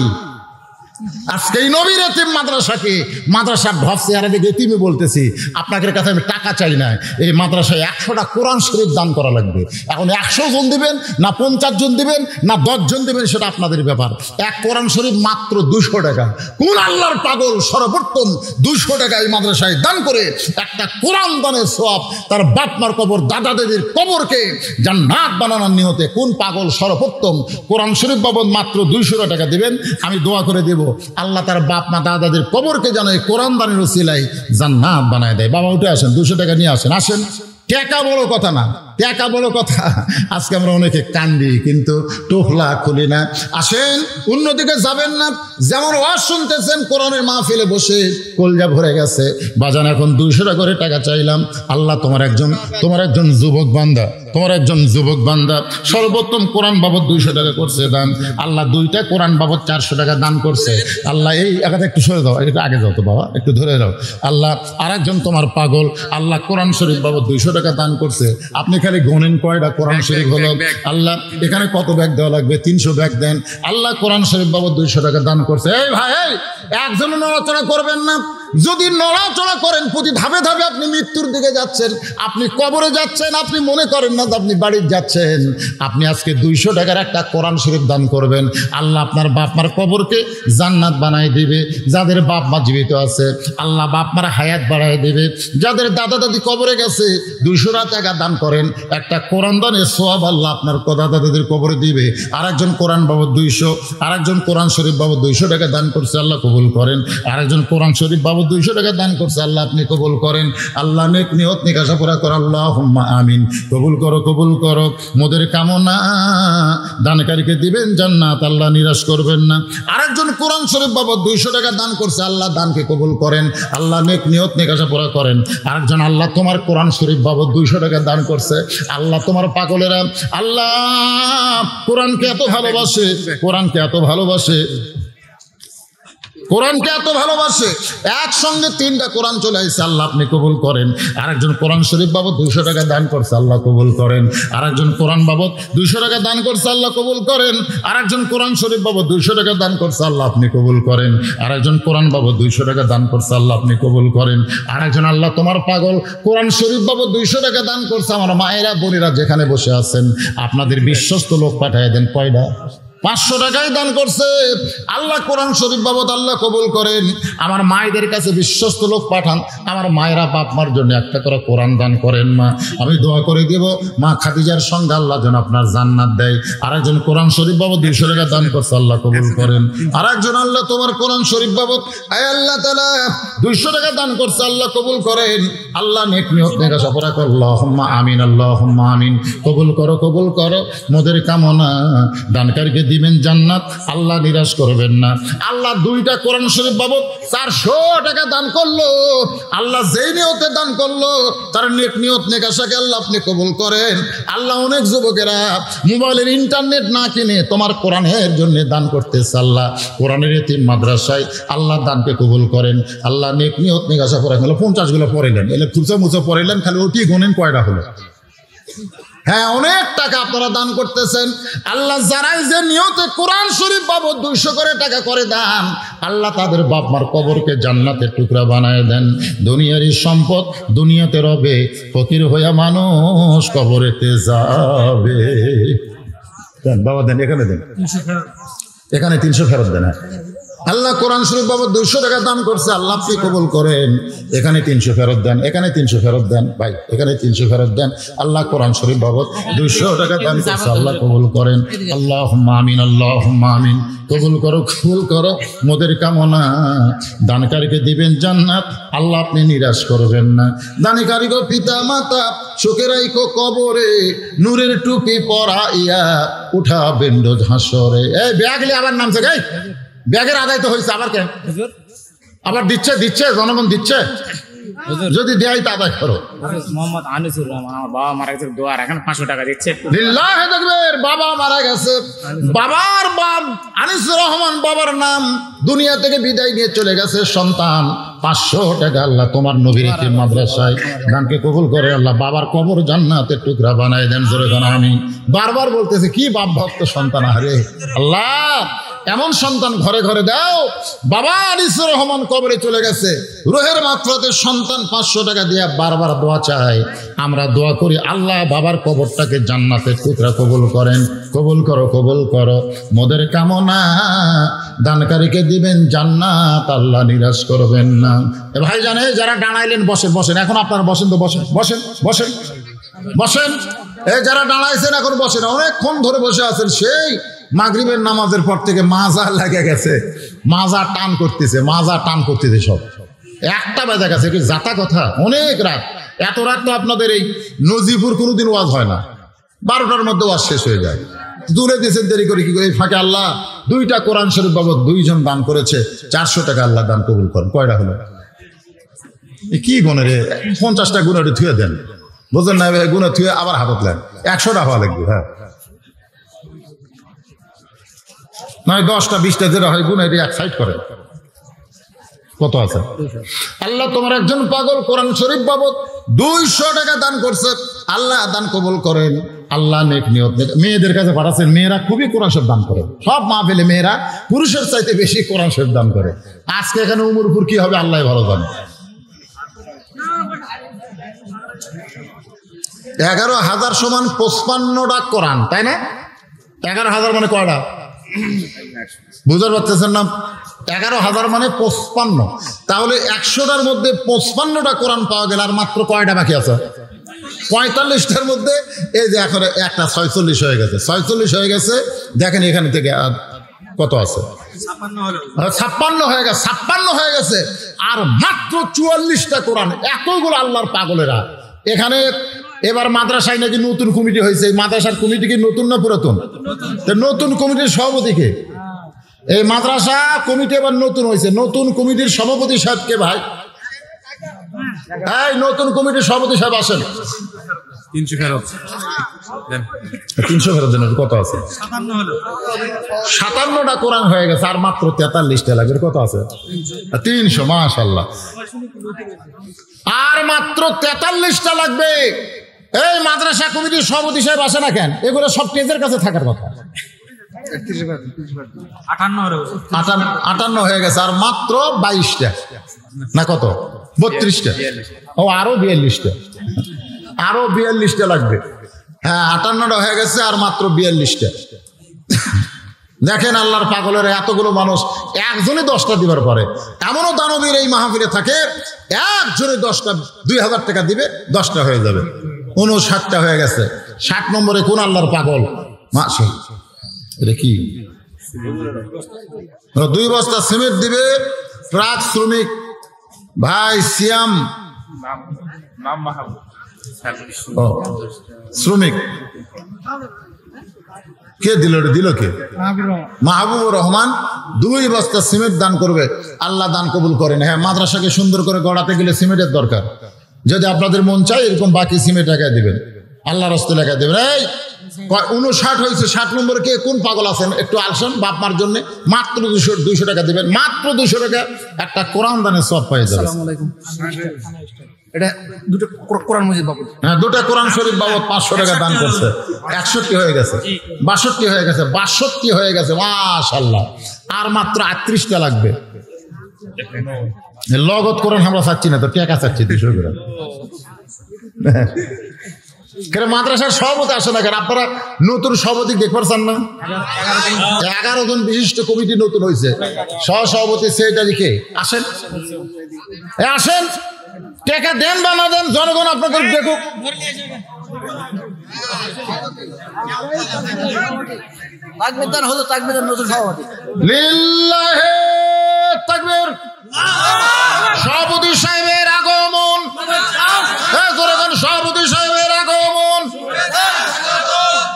আজকে এই নবীর এতিম মাদ্রাসাকে, মাদ্রাসার ঢপ চেহারা দেখে এতিমই বলতেছি, আপনাদের কাছে আমি টাকা চাই না। এই মাদ্রাসায় 100টা কোরআন শরীফ দান করা লাগবে। এখন 100 জন দিবেন না 50 জন দিবেন না 10 জন দিবেন, সেটা আপনাদের ব্যাপার। এক কোরআন শরীফ মাত্র 200 টাকা। কোন আল্লাহর পাগল সর্বোত্তম 200 টাকা এই মাদ্রাসায় দান করে একটা কোরআন দানের সওয়াব তার বাপ মার কবর, দাদা দাদির কবরকে জান্নাত বানানোর নিয়তে কোন পাগল সর্বোত্তম কোরআন শরীফ বাবদ মাত্র 200 টাকা দিবেন? আমি দোয়া করে দেব আল্লাহ তার বাপ মা দাদাদের কবরকে যেন এই কোরআন দানের ওসিলায় জান্নাত বানায় দেয়। বাবা উঠে আসেন, 200 টাকা নিয়ে আসেন। আসেন, টাকা বড় কথা না, টাকা বড় কথা। আজকে আমরা অনেকে কান্দি কিন্তু টোফলা খুলি না। আসেন, অন্যদিকে যাবেন না। যেমন ওয়াজ শুনতেছেন কোরআনের মাহফিলে বসে কলজা ভরে গেছে। বাজান এখন 200 টাকা করে টাকা চাইলাম। আল্লাহ তোমার একজন যুবক বান্দা, তোমার একজন যুবক বান্দা সর্বোত্তম কোরআন বাবদ 200 টাকা করছে দান। আল্লাহ 2টা কোরআন বাবদ 400 টাকা দান করছে। আল্লাহ এই একাতে একটু সরে দাও, একটু আগে যাও তো বাবা, একটু ধরে দাও। আল্লাহ আরেকজন তোমার পাগল, আল্লাহ কোরআন শরীফ বাবদ 200 টাকা দান করছে। আপনি খালি গণেন কয়টা কোরআন শরীফ হলো। আল্লাহ এখানে কত ব্যাগ দেওয়া লাগবে? 300 ব্যাগ দেন। আল্লাহ কোরআন শরীফ বাবদ 200 টাকা দান করছে। এই ভাই, এই একজনও নড়াচড়া করবেন না। যদি নড়াচড়া করেন প্রতি ধাপে ধাপে আপনি মৃত্যুর দিকে যাচ্ছেন, আপনি কবরে যাচ্ছেন। আপনি মনে করেন না যে আপনি বাড়ি যাচ্ছেন। আপনি আজকে 200 টাকার একটা কোরআন শরীফ দান করবেন, আল্লাহ আপনার বাপ মার কবরকে জান্নাত বানাই দিবে। যাদের বাপ মা জীবিত আছে আল্লাহ বাপ মার হায়াত বাড়াই দিবে। যাদের দাদা দাদি কবরে গেছে 200 টাকা দান করেন, একটা কোরআন দানের সওয়াব আল্লাহ আপনার দাদা দাদির কবরে দিবে। আরেকজন কোরআন বাবদ 200, আরেকজন কোরআন শরীফ বাবদ 200 টাকা দান করছে, আল্লাহ কবুল করেন। আরেকজন কোরআন শরীফ বাবদ 200 টাকা দান করছে, আল্লাহ আপনি কবুল করেন। আল্লাহ নেক নিয়ত নিকাশা পুরা করো, আল্লাহুম্মা আমিন। কবুল করো, কবুল করো। মোদের কামনা দানকারীকে দিবেন জান্নাত, আল্লাহ নিরাশ করবেন না। আরেকজন কোরআন শরীফ বাবদ 200 টাকা দান করছে, আল্লাহ দানকে কবুল করেন। আল্লাহ নেক নিয়ত নিকাশা পুরা করেন। আরেকজন আল্লাহ তোমার কোরআন শরীফ বাবদ 200 টাকা দান করছে, আল্লাহ তোমার পাগলেরা আল্লাহ কোরআনকে এত ভালোবাসে, কোরআনকে এত ভালোবাসে, কোরআনকে এত ভালোবাসে, একসঙ্গে 3টা কোরআন চলে আসছে, আল্লাহ আপনি কবুল করেন। আরেকজন কোরআন শরীফ বাবদ 200 টাকা দান করছে, আল্লাহ কবুল করেন। আরেকজন কোরআন বাবদ 200 টাকা দান করছে, আল্লাহ কবুল করেন। আরেকজন কোরআন শরীফ বাবদ 200 টাকা দান করছে, আল্লাহ আপনি কবুল করেন। আরেকজন কোরআন বাবদ 200 টাকা দান করছে, আল্লাহ আপনি কবুল করেন। আরেকজন আল্লাহ তোমার পাগল কোরআন শরীফ বাবদ 200 টাকা দান করছে। আমার মায়েরা বোনেরা যেখানে বসে আছেন আপনাদের বিশ্বস্ত লোক পাঠিয়ে দেন। কয়টা? 500 টাকাই দান করছে, আল্লাহ কোরআন শরীফ বাবদ আল্লাহ কবুল করেন। আমার মায়েদের কাছে বিশ্বস্ত লোক পাঠান, আমার মায়েরা বাপ মার জন্য একটা করে কোরআন দান করেন। মা আমি দোয়া করে দেব মা খাদিজার সঙ্গে আল্লাহ যেন আপনার জান্নাত দেয়। আরেকজন কোরআন শরীফ বাবদ 200 টাকা দান করছে, আল্লাহ কবুল করেন। আরেকজন আল্লাহ তোমার কোরআন শরীফ বাবদ আয় আল্লাহ তাআলা 200 টাকা দান করছে, আল্লাহ কবুল করেন। আল্লাহ নেক নিয়ত নিকাশা পুরা করো, আল্লাহুম্মা আমিন, আল্লাহুম্মা আমিন। কবুল করো, কবুল করো। মোদের কামনা দানকারীকে দিবেন জান্নাত, আল্লাহ নিরাশ করবেন না। আল্লাহ 2টা কোরআন শরীফ বাবদ 400 টাকা দান করলো, আল্লাহ যেই নিয়তে দান করলো তার নেক নিয়ত নেক আশাকে আল্লাহ আপনি কবুল করেন। আল্লাহ অনেক যুবকেরা মোবাইলের ইন্টারনেট না কিনে তোমার কোরআনের জন্য দান করতেছে, আল্লাহ কোরআনের এতিম মাদ্রাসায় আল্লাহ দানকে কবুল করেন। আল্লাহ নেক নিয়ত নেক আশা করে 50 গুলো পড়াইলেন, এলে খুচা মুচা পড়াইলেন, খালি ওটি গুনেন কয়টা হলো। হ্যাঁ, অনেক টাকা আপনারা দান করতেছেন। আল্লাহ যারাই যে নিয়তে কোরআন শরীফ বাবদ 200 করে টাকা করে দান, আল্লাহ তাদের বাপ মার কবরকে জান্নাতের টুকরা বানায় দেন। দুনিয়ারই সম্পদ দুনিয়াতে রবে, ফকির হইয়া মানুষ কবরেতে যাবে। দেন বাবা, দেন, এখানে দেন। এখানে 300 ফেরত দেন। আল্লাহ কোরআন শরীফ বাবদ 200 টাকা দান করছে, আল্লাহ আপনি কবুল করেন। এখানে 300 ফেরত দেন, এখানে 300 ফেরত দেন ভাই, এখানে 300 ফেরত দেন। আল্লাহ কোরআন শরীফ বাবদ 200 টাকা দান করছে, আল্লাহ কবুল করেন। আল্লাহুম্মা আমিন, আল্লাহুম্মা আমিন। কবুল করো, কবুল করো মোদের কামনা। দানকারীকে দিবেন জান্নাত, আল্লাহ আপনি নিরাশ করবেন না। দানকারীকে পিতা মাতা চোখে রাইখো কবরে, নূরের টুপি পরাইয়া উঠাবেন রোজ হাসরে। এই ব্যাগলে আবার নামছে গাই, ব্যাগের আদায় তো হয়েছে, আবার কেন আবার দিচ্ছে জনগণ দিচ্ছে, যদি দেয় তা আদায় করো। মোহাম্মদ আনিসুর রহমান, আমার বাবা মারা গেছে, দোয়ার এখন 500 টাকা দিচ্ছে। লিল্লাহি তাকবীর। বাবা মারা গেছে, বাবার বাপ আনিসুর রহমান, বাবার নাম, দুনিয়া থেকে বিদায় নিয়ে চলে গেছে। সন্তান 500 টাকা আল্লাহ তোমার নবীর ইতিম মাদ্রাসায় দানকে কবুল করে আল্লাহ বাবার কবর জান্নাতের টুকরা বানায় দেন। জোরে গান আমি বারবার বলতেছি, কি বাপ ভক্ত সন্তান, আরে আল্লাহ এমন সন্তান ঘরে ঘরে দাও। বাবা আনিসুর রহমান কবরে চলে গেছে, রুহের মাগফিরাতে সন্তান 500 টাকা দিয়ে বারবার দোয়া চায়। আমরা দোয়া করি আল্লাহ বাবার কবরটাকে জান্নাতের টুকরা কবুল করেন। কবুল করো, কবুল করো মোদের কামনা। দানকারীকে দিবেন জান্নাত, আল্লাহ নিরাশ করবেন না। ভাই জানে যারা দাঁড়াইলেন বসেন, বসেন এখন আপনারা বসেন তো, বসেন বসেন বসেন বসেন। এই যারা দাঁড়াইছেন এখন বসেন, অনেকক্ষণ ধরে বসে আছেন, সেই মাগরিবের নামাজের পর থেকে মাজা লেগে গেছে, মাজা টান করতেছে, মাজা টান করতেছে, সব 1টা বেজে গেছে। কি যাতা কথা, অনেক রাত। এত রাত তো আপনাদের এই নজিপুর কোনোদিন ওয়াজ হয় না, 12টার মধ্যে ওয়াজ শেষ হয়ে যায়। দূরে দিয়েছেন দেরি করে, কি করে এই ফাঁকে আল্লাহ 2টা কোরআন শরীফ বাবদ 2 জন দান করেছে, 400 টাকা আল্লাহ দান কবুল করেন। কয়টা হলো? কি গুণে রে, 50টা গুণে থুয়ে দেন, বুঝলেন না? গুণে থুয়ে আবার হাতত নেন, 100টা হওয়া লাগবে। হ্যাঁ, নয় 10টা 20টা যেটা হয় গুণে এক সাইড করে। কত আছে? আল্লাহ তোমার একজন পাগল কোরআন শরীফ বাবদ 200 টাকা দান করছে, আল্লাহ দান কবুল করেন। আল্লাহ নেক নিয়ত মেয়েদের কাছে পাঠাচ্ছেন, মেয়েরা খুবই কোরআন শরীফ দান করে। সব মাহফিলে মেয়েরা পুরুষের চাইতে বেশি কোরআন শরীফ দান করে। আজকে এখানে উমরপুর কি হবে আল্লাহ ভালো জানে। 11,000 সমান 55টা কোরআন, তাই না? 11,000 মানে কয়টা? বুঝতে পারতেছেন না? 11,000 মানে 55। তাহলে 100টার মধ্যে 55টা কোরআন পাওয়া গেল, আর মাত্র কয়টা বাকি আছে? 45টার মধ্যে এই যে এখন একটা 46 হয়ে গেছে, 46 হয়ে গেছে। দেখেন এখানে থেকে কত আছে? 56 হয়ে গেছে, 56 হয়ে গেছে। আর মাত্র 44টা কোরআন। এতগুলো আল্লাহর পাগলেরা এখানে। এবার মাদ্রাসায় নাকি নতুন কমিটি হয়েছে। এই মাদ্রাসার কমিটি কি নতুন না পুরাতন? নতুন কমিটির সভাপতি কে? এই মাদ্রাসা কমিটি এবার নতুন হয়েছে। নতুন কমিটির সভাপতি সাহেব কে ভাই? এই নতুন কমিটির সভাপতি সাহেব আসেন। 300 ফেরত দেন। 300 ফেরত দেন। কত আছে? 57টা কোরআন হয়ে গেছে, আর মাত্র 43টা লাগবে। কত আছে? 300। মাশাআল্লাহ। আর মাত্র 43টা লাগবে। এই মাদ্রাসা কমিটির সভাপতি সাহেব আসে না কেন? এগুলো সব টেজের কাছে থাকার কথা। 58 হয়ে গেছে, আর মাত্র 22টা না কত? 32টা। ও আরো 42টা, আরো 42টা লাগবে। হ্যাঁ, 58টা হয়ে গেছে, আর মাত্র 42টা। দেখেন আল্লাহর পাগলের এতগুলো মানুষ, একজনে 10টা দিবার পরে। এমনও দানবীর এই মাহফিলে থাকে, একজনে 10টা 2000 টাকা দিবে, 10টা হয়ে যাবে। 59টা হয়ে গেছে। 60 নম্বরে কোন আল্লাহর পাগল? মাশাআল্লাহ, এটা কি? 2 বস্তা সিমেন্ট দিবে ট্রাক শ্রমিক ভাই সিয়াম শ্রমিক। কে দিল? দিল কে? মাহবুবুর রহমান। 2 বস্তা সিমেন্ট দান করবে, আল্লাহ দান কবুল করেন। হ্যাঁ, মাদ্রাসাকে সুন্দর করে গড়াতে গেলে সিমেন্টের দরকার। যদি আপনাদের মন চায় এরকম বাকি সিমেন্ট একাই দেবেন, আল্লাহ রাস্তায় একাই দেবেন। এই 59 হয়েছে। 60 নম্বরে কে কোন পাগল আছেন? একটু আসেন বাপ মার জন্য। মাত্র 200 টাকা দিবেন, মাত্র 200 টাকা। একটা কোরআন দানের সব পেয়ে যাবে। এটা 2টা কোরআন মজিদ বাবদ। হ্যাঁ, 2টা কোরআন শরীফ বাবদ 500 টাকা দান করছে। 61 হয়ে গেছে, 62 হয়ে গেছে, 62 হয়ে গেছে। মাশাআল্লাহ। আর মাত্র 38টা লাগবে। লগত কোরআন আমরা চাচ্ছি না তো, টাকা চাচ্ছি 200 করে। কেন মাদ্রাসার সভাপতি আসে না কেন? আপনারা নতুন সভাপতি দেখতে পারছেন না? 11 জন বিশিষ্ট কমিটি নতুন হয়েছে, সহসভাপতি সেক্রেটারি কে? আসেন, আসেন, টাকা দেন বা না দেন, জনগণ আপনাদের দেখুক। লিল্লাহে তাকবীর। সভাপতি সাহেবের আগমন, সভাপতি সাহেবের আগমন।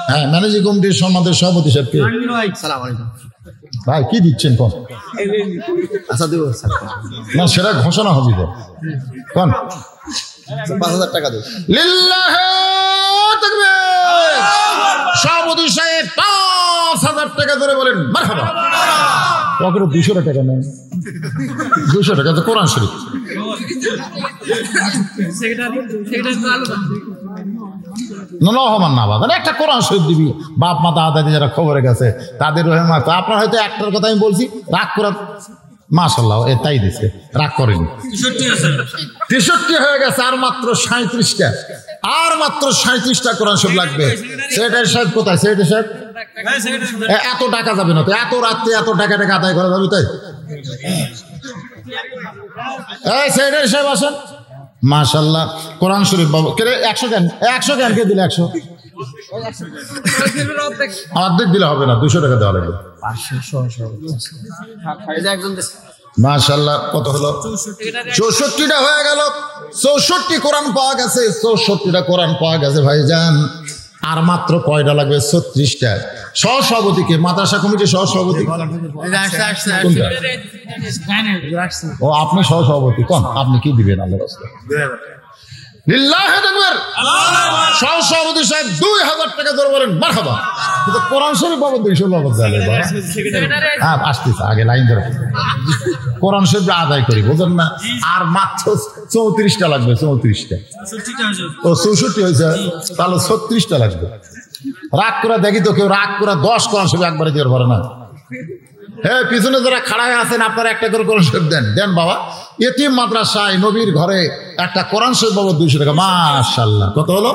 হ্যাঁ, ম্যানেজিং কমিটির সম্মানিত সভাপতি সাহেবকে। ভাই কি দিচ্ছেন কোন? আচ্ছা দেব না, সেটা ঘোষণা হবে তো কোন? 5,000 টাকা দেব। লিল্লাহে তাকবীর। সভাপতি সাহেব 5,000 টাকা ধরে বলেন মারহাবা। পকেটে 200 টাকা নেন, 200 টাকা তো কোরআন শরীফ। একটা কোরআন শরীফ দিবি, বাপ মা দাদা দাদি যারা খবরে গেছে তাদের রহমত। আপনার হয়তো একটার কথাই বলছি, রাগ করার, মাশাআল্লাহ তাই দিচ্ছে, রাগ করেনি। 63 হয়ে গেছে, আর মাত্র 37টা, আর মাত্র 37টা কোরআন শরীফ লাগবে। সেক্রেটারি সাহেব কোথায়? সেক্রেটারি সাহেব এত টাকা যাবে না তো, এত রাত্রে এত টাকা আদায় করা যাবে? তাই সেক্রেটারি সাহেব আসেন। মাশাআল্লাহ কোরআন শরীফ বাবু কে 100 জ্ঞান, 100 জ্ঞান কে দিলে? 100 অর্ধেক দিলে হবে না, 200 টাকা দেওয়া লাগবে। মাশাআল্লাহ কত হলো? 64টা হয়ে গেল। 64 কোরআন পাওয়া গেছে, 64টা কোরআন পাওয়া গেছে ভাইজান। আর মাত্র কয়টা লাগবে? 36টা। সহসভাপতিকে, মাদ্রাসা কমিটির সহসভাপতি। ও আপনি সহসভাপতি কোন? আপনি কি দিবেন? আল্লাহর রাস্তায় লিল্লাহি তাকবীর। সহসভাপতি সাহেব 2000 টাকা ধরে বলেন মারহাবা। কিন্তু কোরআন শরীফ বাবদ 200 বাবদ দেবে। হ্যাঁ আসতেছে, আগে লাইন ধরে কোরআন শরীফ আদায় করি, বুঝলেন না? আর মাত্র 34টা লাগবে। 34টা ও 64 হয়েছে, তাহলে 36টা লাগবে। রাগ করে দেখি তো, কেউ রাগ করে 10 কোরআন শরীফ একবারে দিয়ে পারে না। হ্যাঁ, পিছনে যারা খাড়া হয়ে আছেন আপনারা একটা করে কোরআন শরীফ দেন, দেন বাবা। এতিম মাদ্রাসায় নবীর ঘরে একটা কোরআন শরীফ বাবদ 200 টাকা। মাশাআল্লাহ কত হলো?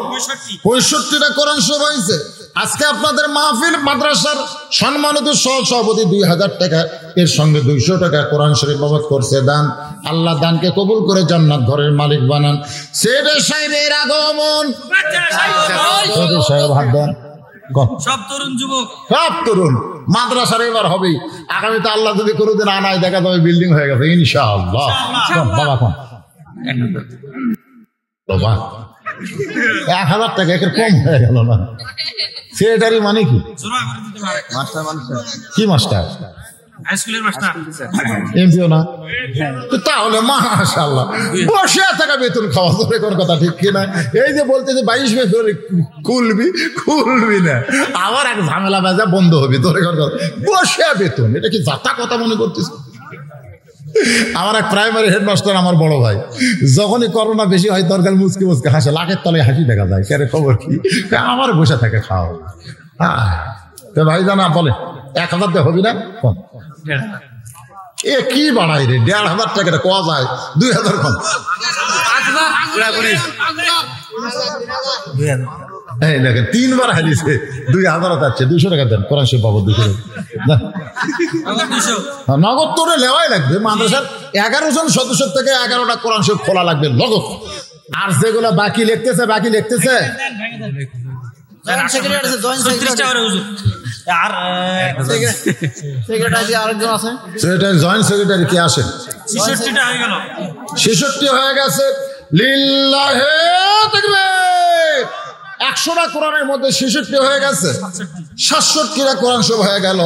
65টা কোরআন শরীফ হয়েছে। আজকে আপনাদের মাহফিল মাদ্রাসার সম্মানিত সহসভাপতি 2000 টাকা, এর সঙ্গে 200 টাকা কোরআন শরীফ বাবদ করছে দান। আল্লাহ দানকে কবুল করে জান্নাত ঘরের মালিক বানান। সেক্রেটারি সাহেবের আগমন। সেক্রেটারি সাহেব হাত দেন। সব তরুণ যুবক, সব তরুণ মাদ্রাসার এবার হবে। আগামীতে আল্লাহ যদি কোনোদিন আনায়, দেখা যাবে বিল্ডিং হয়ে গেছে ইনশাআল্লাহ। বাবা কোন? 1000 টাকা এর কম হয়ে গেল না? সেক্রেটারি মানে কি? কি মাস্টার? এমপিও না? তাহলে মাশাআল্লাহ বসে থাকা বেতন খাওয়া ধরে কোন কথা ঠিক কিনা? এই যে বলতে যে 22 বছর খুলবি না, আবার এক ঝামেলা বাজা বন্ধ হবে ধরে কোন কথা। বসে বেতন, এটা কি যাতা কথা মনে করতেছ? আমার এক প্রাইমারি হেডমাস্টার, আমার বড় ভাই, যখনই করোনা বেশি হয় দরকার মুচকি মুচকি হাসে, লাখের তলায় হাসি দেখা যায়। কেন খবর কি? আমার বসে থাকে খাওয়া। হ্যাঁ তো ভাই জানা বলে 1000 দিয়ে হবি না? কম এ কি বাড়াই রে? 1500 টাকাটা কোয়া যায়, 2000 কম। এই দেখেন 3 বার হারিয়েছে, 2000 যাচ্ছে। 200 টাকা দেন কোরআন শরীফ বাবদ। 200 নগদ তোরে লেওয়াই লাগবে। মাদ্রাসার 11 জন সদস্য থেকে 11টা কোরআন শরীফ খোলা লাগবে নগদ। আর যেগুলো বাকি লিখতেছে জয়েন্ট সেক্রেটারি কি আসেন? 66 হয়ে গেছে। লিল্লাহে তাকবীর। 100টা কোরআনের মধ্যে 66 হয়ে গেছে, 67টা কোরআন শরীফ হয়ে গেল।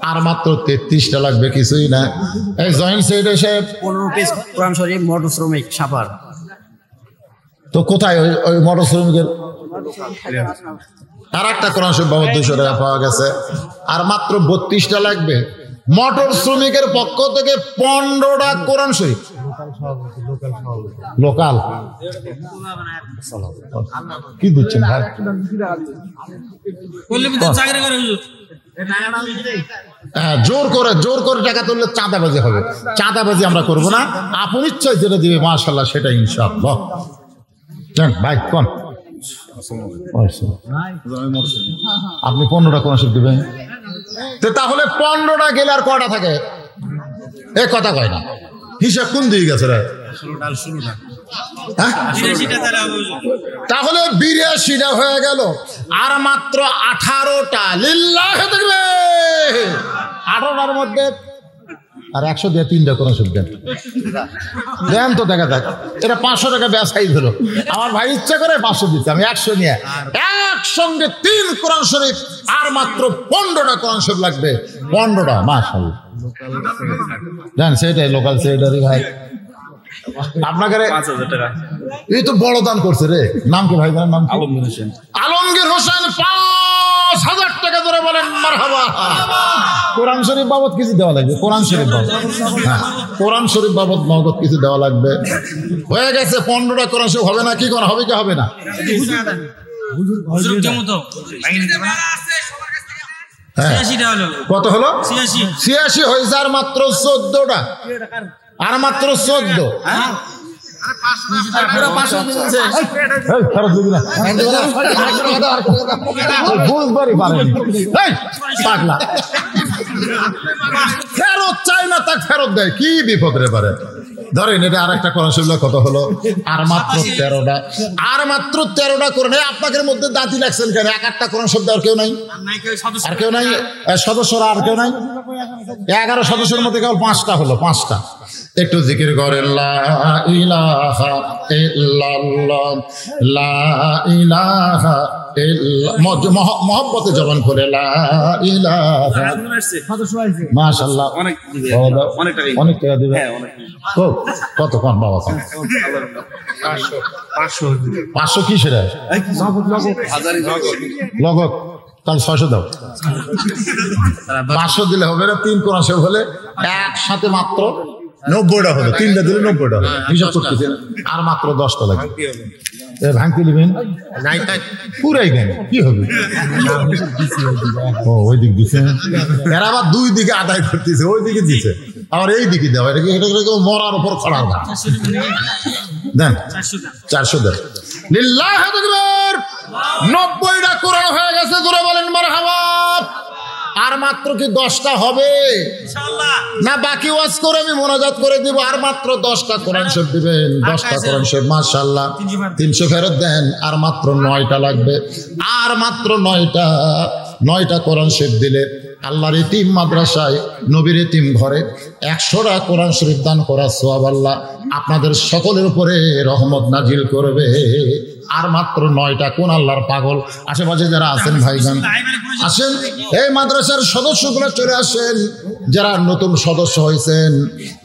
আর মাত্র 33টা লাগবে, কিছুই না। এই জয়েন্ট সেক্রেটারি সাহেব 15 পিস কোরআন শরীফ মোটর শ্রমিক সাপার। তো কোথায় ওই মোটর শ্রমিকের? আর একটা কোরআন শরীফ বাবদ 200 টাকা পাওয়া গেছে। আর মাত্র 32টা লাগবে। মোটর শ্রমিকের পক্ষ থেকে 15টা কোরআন শরীফ। লোকাল কি দিচ্ছেন ভাই? জোর করে টাকা তুললে চাঁদাবাজি হবে। চাঁদাবাজি আমরা করবো না, আপন ইচ্ছায় যেটা দিবে মাশাআল্লাহ সেটা ইনশাআল্লাহ। ভাই কোন? আপনি 15টা কোরআন শরীফ দিবেন, তো তাহলে 15টা গেলে আর কটা থাকে? এ কথা কয় না, হিসাব কোন দিকে গেছে রে? তাহলে 82টা হয়ে গেল, আর মাত্র 18টা। লিল্লাহি তাকবীর। 18টার মধ্যে আর 100 দিয়ে 3টা কোরআন শরীফ দেন, দেন তো দেখা যাক। এটা 500 টাকা বেচাই হলো। আমার ভাই ইচ্ছা করে 500 দিতে, আমি 100 নিয়ে একসঙ্গে 3 কোরআন শরীফ, আর মাত্র 15টা কোরআন শরীফ লাগবে। 15টা, মাশাআল্লাহ। জান সেটাই লোকাল সেটারই ভাই আপনাকে 5000 টাকা। এই তো বড় দান করছে রে। নাম কি ভাই? নাম আলমগীর হোসেন। আলমগীর হোসেন 5000 টাকা ধরে বলেন মারহাবা। কোরআন শরীফ বাবদ কিছু দেওয়া লাগবে, কোরআন শরীফ বাবদ, হ্যাঁ কোরআন শরীফ বাবদ নগদ কিছু দেওয়া লাগবে। হয়ে গেছে 15টা কোরআন শরীফ। হবে না কি কোন হবে কি হবে না? কত হলো? 86 হয়েছে, আর মাত্র 14টা, আর মাত্র 14। ফেরত চাই না, তাক ফেরত দেয়, কি বিপদ রে পারে। ধরেন এটা আর একটা কোরআন শরীফ কত হলো? আর মাত্র 13টা, আর মাত্র 13টা কোরআন। আপনাদের মধ্যে দাঁতি লাগছেন কেন? এক একটা কোরআন শব্দ আর কেউ নাই, আর কেউ নাই, সদস্যরা আর কেউ নাই। 11 সদস্যের মধ্যে কেবল 5টা হলো, 5টা। একটু জিকির করেন লা ইলাহা ইল্লাল্লাহ, লা ইলাহা ইল্লাল্লাহ, মহব্বতে জবান খুলে লা ইলাহা। মাশাআল্লাহ, অনেক টাকা দিবে। কত কোন বাবা? 500 কি সেটা? লগত, তাহলে 600 দাও। 500 দিলে হবে না, 3 কোরআন শরীফ হলে একসাথে মাত্র 90টা হলো। 3টা দিলে 90টা হলো, হিসাব করতেছেন। আর মাত্র 10টা লাগবে। ভাঙতে দিবেন পুরাই কেন, কি হবে? ও ওই দিক দিছে, এরা আবার 2 দিকে আদায় করতেছে, ওই দিকে দিছে, আবার এই দিকে দেওয়া। এটা মরার উপর খড়া দেন। 400 দেন। লিল্লাহি তাকবীর। 90টা কোরআন হয়ে গেছে, জোরে বলেন মারহাবা। আর মাত্র কি 10টা হবে না? বাকি ওয়াজ করে আমি মোনাজাত করে দিব। আর মাত্র 10টা কোরআন শরীফ দিবেন, 10টা কোরআন শরীফ। মাশাআল্লাহ, 300 ফেরত দেন। আর মাত্র 9টা লাগবে, আর মাত্র 9টা কোরআন শরীফ দিলে আল্লাহর ইতিম মাদ্রাসায়, নবীর ইতিম ঘরে 100টা কোরআন শরীফ দান করা সওয়াব আল্লাহ আপনাদের সকলের উপরে রহমত নাজিল করবে। আর মাত্র 9টা। কোন আল্লাহর পাগল আশেপাশে যারা আছেন ভাইজান আসেন, এই মাদ্রাসার সদস্যগুলো চলে আসেন। যারা নতুন সদস্য হয়েছেন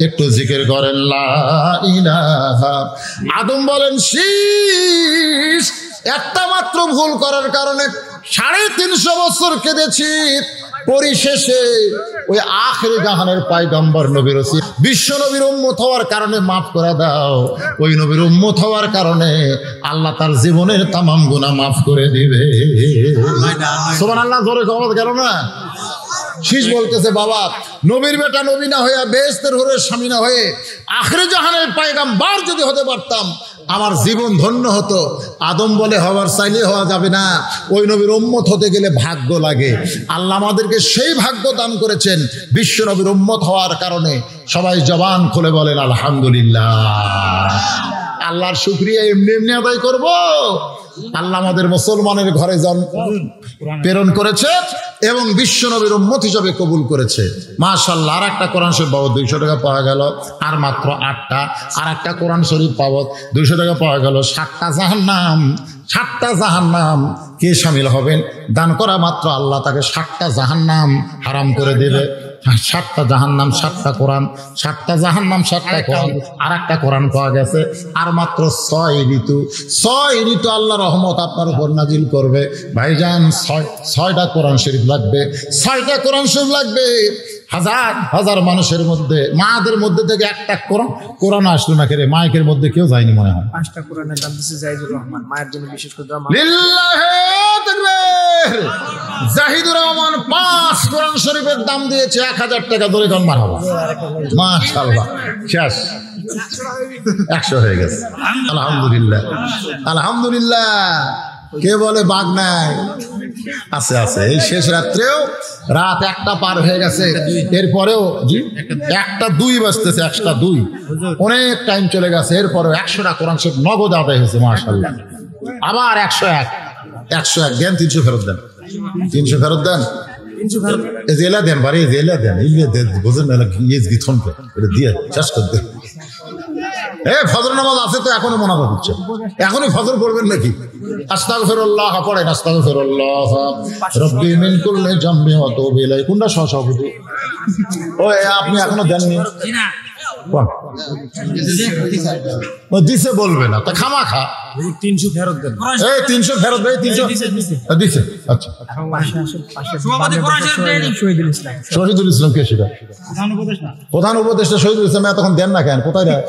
একটু জিকির করেন লা ইলাহা। আদম বলেন শীষ, একটা মাত্র ভুল করার কারণে 350 বছর কেঁদেছি। পরিশেষে ওই আখিরি জাহানের পয়গম্বর নবীর বিশ্ব নবীর উম্মত হওয়ার কারণে মাফ করে দাও। ওই নবীর উম্মত হওয়ার কারণে আল্লাহ তার জীবনের তামাম গুনাহ মাফ করে দিবে। সুবহানাল্লাহ, জোরে গলাত গেল না? শীষ বলতেছে বাবা, নবীর বেটা নবী না হয়ে, বেহেশতের হুরের স্বামী না হয়ে, আখিরি জাহানের পয়গম্বর যদি হতে পারতাম আমার জীবন ধন্য হতো। আদম বলে হওয়ার চাইলে হওয়া যাবে না, ওই নবীর উম্মত হতে গেলে ভাগ্য লাগে। আল্লাহ আমাদেরকে সেই ভাগ্য দান করেছেন বিশ্ব নবীর উম্মত হওয়ার কারণে। সবাই জবান খুলে বলেন আলহামদুলিল্লাহ। আল্লাহর শুকরিয়া এমনি এমনি আদায় করব। আল্লাহ আমাদের মুসলমানের ঘরে প্রেরণ করেছে এবং বিশ্ব নবীর উম্মত হিসেবে কবুল করেছে। মাশাআল্লাহ। আর একটা কোরআন শরীফ বাবদ 200 টাকা পাওয়া গেল, আর মাত্র 8টা। আর একটা কোরআন শরীফ বাবদ 200 টাকা পাওয়া গেল। 7টা জাহান্নাম, 7টা জাহান্নাম। কে শামিল হবেন? দান করা মাত্র আল্লাহ তাকে 7টা জাহান্নাম হারাম করে দেবে। 7টা জাহান্নাম, 7টা কোরআন, 7টা জাহান্নাম, 7টা কোরআন। আর একটা কোরআন পাওয়া গেছে। আর মাত্র 6 ঋতু, 6 ঋতু আল্লাহ রহমত আপনার উপর নাজিল করবে। ভাইজান 6টা কোরআন শরীফ লাগবে, 6টা কোরআন শরীফ লাগবে। হাজার হাজার মানুষের মধ্যে, মাদের মধ্যে থেকে একটা কোরআন আসলো না। কেরে মাইকের মধ্যে কেউ যায়নি মনে হয়। 5টা কোরআনের দাম দিচ্ছে জাহিদুর রহমান, মায়ের জন্য বিশেষ করে দোয়া। লিল্লাহি তাকবীর। জাহিদুর রহমান 5 কোরআন শরীফের দাম দিয়েছে 1000 টাকা। ধরে কোন মারহাবা। মাশাআল্লাহ, শেষ 100 হয়ে গেছে। আলহামদুলিল্লাহ, আলহামদুলিল্লাহ। কে বলে বাঘ নাই? আছে আছে। এই শেষ রাত্রেও রাত 1টা পার হয়ে গেছে, এরপরেও 1টা 2 বাজতেছে, 1টা 2 অনেক টাইম চলে গেছে, এরপরেও 100টা কোরআন শরীফ নগদ আদায় হয়েছে মাশাআল্লাহ। আবার 101 দেন, 300 ফেরত দেন, 300 ফেরত দেন, জেলা দেন, বাড়ি জেলা দেন, বোঝেন না গীতন দিয়ে শেষ করে দেন। ফজর নামাজ আছে তো এখনো মোনাজাত হচ্ছে, এখনই ফজর পড়বেন নাকি? আস্তাগফিরুল্লাহ পড়েন, আস্তাগফিরুল্লাহ রব্বি মিন কুল্লি জামবি ওয়া তুবু ইলাইহি। কোনটা সহসভাপতি? ওই আপনি এখনো দেননি? দিছে বলবে না তা খামাখা 300 ফেরত দেন। এই 300 ফেরত দেয়, 300 দিছে। আচ্ছা, শহীদুল ইসলাম কে? সেটা প্রধান উপদেষ্টা শহীদুল ইসলাম। এতক্ষণ দেন না কেন? কোথায় দেয়?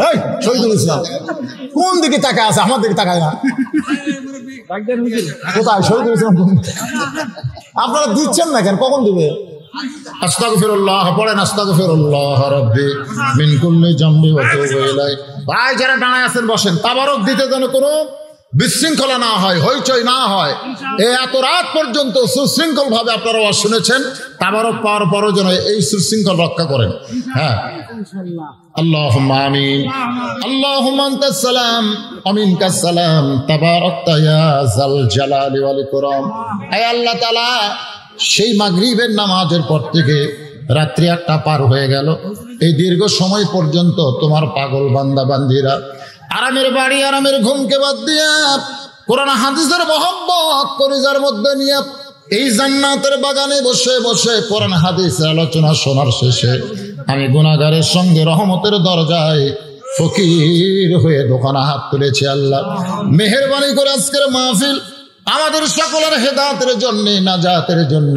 এই শহীদুল ইসলাম কোন দিকে তাকায় আছে? আমার দিকে তাকায় না। কোথায় শহীদুল ইসলাম? আপনারা দিচ্ছেন না কেন? কখন দিবে? আস্তাগফিরুল্লাহ পড়েন, আস্তাগফিরুল্লাহ রাব্বি মিন কুল্লি জামবি ওয়া তুবু ইলাইহি। ভাই যারা দাঁড়ায় আছেন বসেন, তাবারক দিতে যেন কোনো বিশৃঙ্খলা না হয়, হইচই না হয়। এত রাত পর্যন্ত সুশৃঙ্খল ভাবে আপনারা ওয়াজ শুনেছেন, তাবারক পাওয়ার পরও যেন এই সুশৃঙ্খল রক্ষা করেন। হ্যাঁ, আল্লাহুম্মা আমিন। আল্লাহুম্মা আনতাস সালাম ওয়া মিনকাস সালাম, তাবারাকতা ইয়া যাল জালালি ওয়াল ইকরাম। হে আল্লাহ তাআলা, সেই মাগরিবের নামাজের পর থেকে রাত্রি 1টা পার হয়ে গেল, এই দীর্ঘ সময় পর্যন্ত তোমার পাগল বান্দা বান্দিরা আরামের বাড়ি, আরামের ঘুমকে বাদ দিয়া কোরআন হাদিসের মহব্বত কলিজার মধ্যে নিয়ে এই জান্নাতের বাগানে বসে বসে কোরআন হাদিসের আলোচনা শোনার শেষে আমি গুনাহগারের সঙ্গে রহমতের দরজায় ফকির হয়ে দোকানে হাত তুলেছি। আল্লাহ মেহেরবানি করে আজকের মাহফিল আমাদের সকলের হেদায়েতের জন্য, নাজাতের জন্য,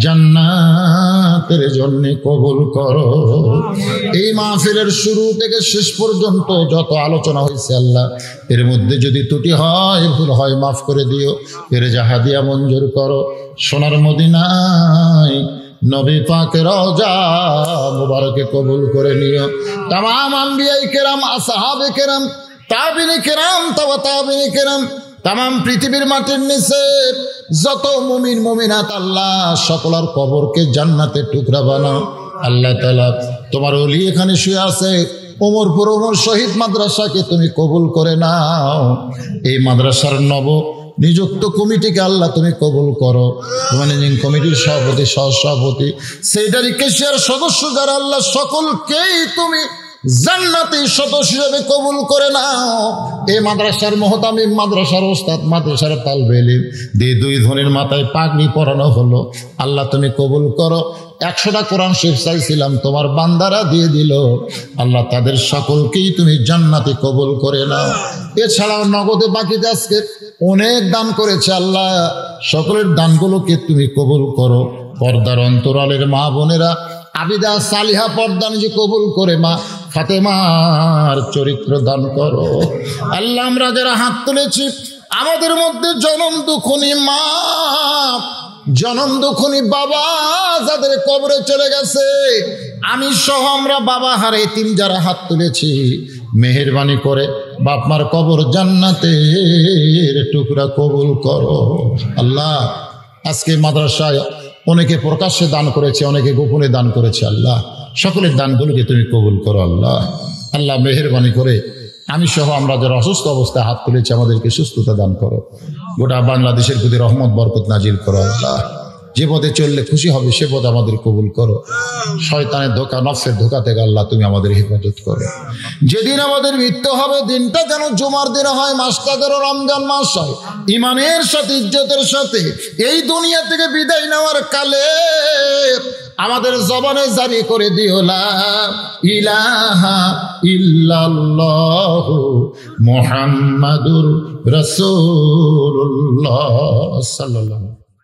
জান্নাতের জন্য কবুল করো। এই মাহফিলের শুরু থেকে শেষ পর্যন্ত যত আলোচনা হয়েছে আল্লাহ, এর মধ্যে যদি ত্রুটি হয়, ভুল হয়, মাফ করে দিও। এর জাহাদিয়া মঞ্জুর করো। সোনার মদিনায় নবী পাকের রওজা মুবারকে কবুল করে নিও। তামাম আম্বিয়াই কেরাম, আসহাবে কেরাম, তাবিনী কেরাম, তাবিনী কেরাম, তামাম পৃথিবীর মাটির নিচে যত মুমিন মুমিনাত আল্লাহ সকলের কবরকে জান্নাতের টুকরা বানাও। আল্লাহ তাআলা তোমার ওলি এখানে শুয়ে আছে, ওমরপুর ওমর শহীদ মাদ্রাসাকে তুমি কবুল করে নাও। এই মাদ্রাসার নব নিযুক্ত কমিটিকে আল্লাহ তুমি কবুল করো। ম্যানেজিং কমিটির সভাপতি, সহসভাপতি, সেক্রেটারি, কেশিয়ার সদস্য যারা আল্লাহ সকলকেই তুমি জান্নাতি সদস্য হিসেবে কবুল করে নাও। এই মাদ্রাসার মুহতামিম, মাদ্রাসার ওস্তাদ, মাদ্রাসার তালবে ইলম দিয়ে 2 ধনের মাথায় পাগড়ি পরানো হলো, আল্লাহ তুমি কবুল করো। 100টা কোরআন শরীফ চাইছিলাম, তোমার বান্দারা দিয়ে দিল। আল্লাহ তাদের সকলকেই তুমি জান্নাতি কবুল করে নাও। এছাড়াও নগদে বাকিতে আজকে অনেক দান করেছে আল্লাহ, সকলের দানগুলোকে তুমি কবুল করো। পর্দার অন্তরালের মা বোনেরা আবিদা সালিহা পর্দা নিজে কবুল করে মা ফাতেমার চরিত্র দান করো। আল্লাহ আমরা যারা হাত তুলেছি, আমাদের মধ্যে জনম দুঃখনী মা, জনম দুঃখনী বাবা যাদের কবরে চলে গেছে, আমি সহ আমরা বাবা হারে এতিম যারা হাত তুলেছি, মেহেরবানি করে বাপমার কবর জান্নাতের টুকরা কবুল করো। আল্লাহ আজকে মাদ্রাসায় অনেকে প্রকাশ্যে দান করেছে, অনেকে গোপনে দান করেছে। আল্লাহ সকলের দানগুলোকে তুমি কবুল করো। আল্লাহ আল্লাহ মেহেরবানি করে আমি সহ আমরা যারা অসুস্থ অবস্থায় হাত তুলেছি, আমাদেরকে সুস্থতা দান করো। গোটা বাংলাদেশের প্রতি রহমত বরকত নাজিল করো। আল্লাহ যে পথে চললে খুশি হবে সে পথ আমাদের কবুল করো। শয়তানের ধোঁকা, নফসের ধোঁকা থেকে আল্লাহ তুমি আমাদের হেফাজত করো। যেদিন আমাদের মৃত্যু হবে, দিনটা যেন জুমার দিন হয়, মাসটা যেন রমজান মাস হয়, ইমানের সাথে, ইজ্জতের সাথে এই দুনিয়া থেকে বিদায় নেওয়ার কালে আমাদের জবানে জারি করে দিও লা ইলাহা ইল্লাল্লাহু মুহাম্মাদুর রাসূলুল্লাহ সাল্লাল্লাহু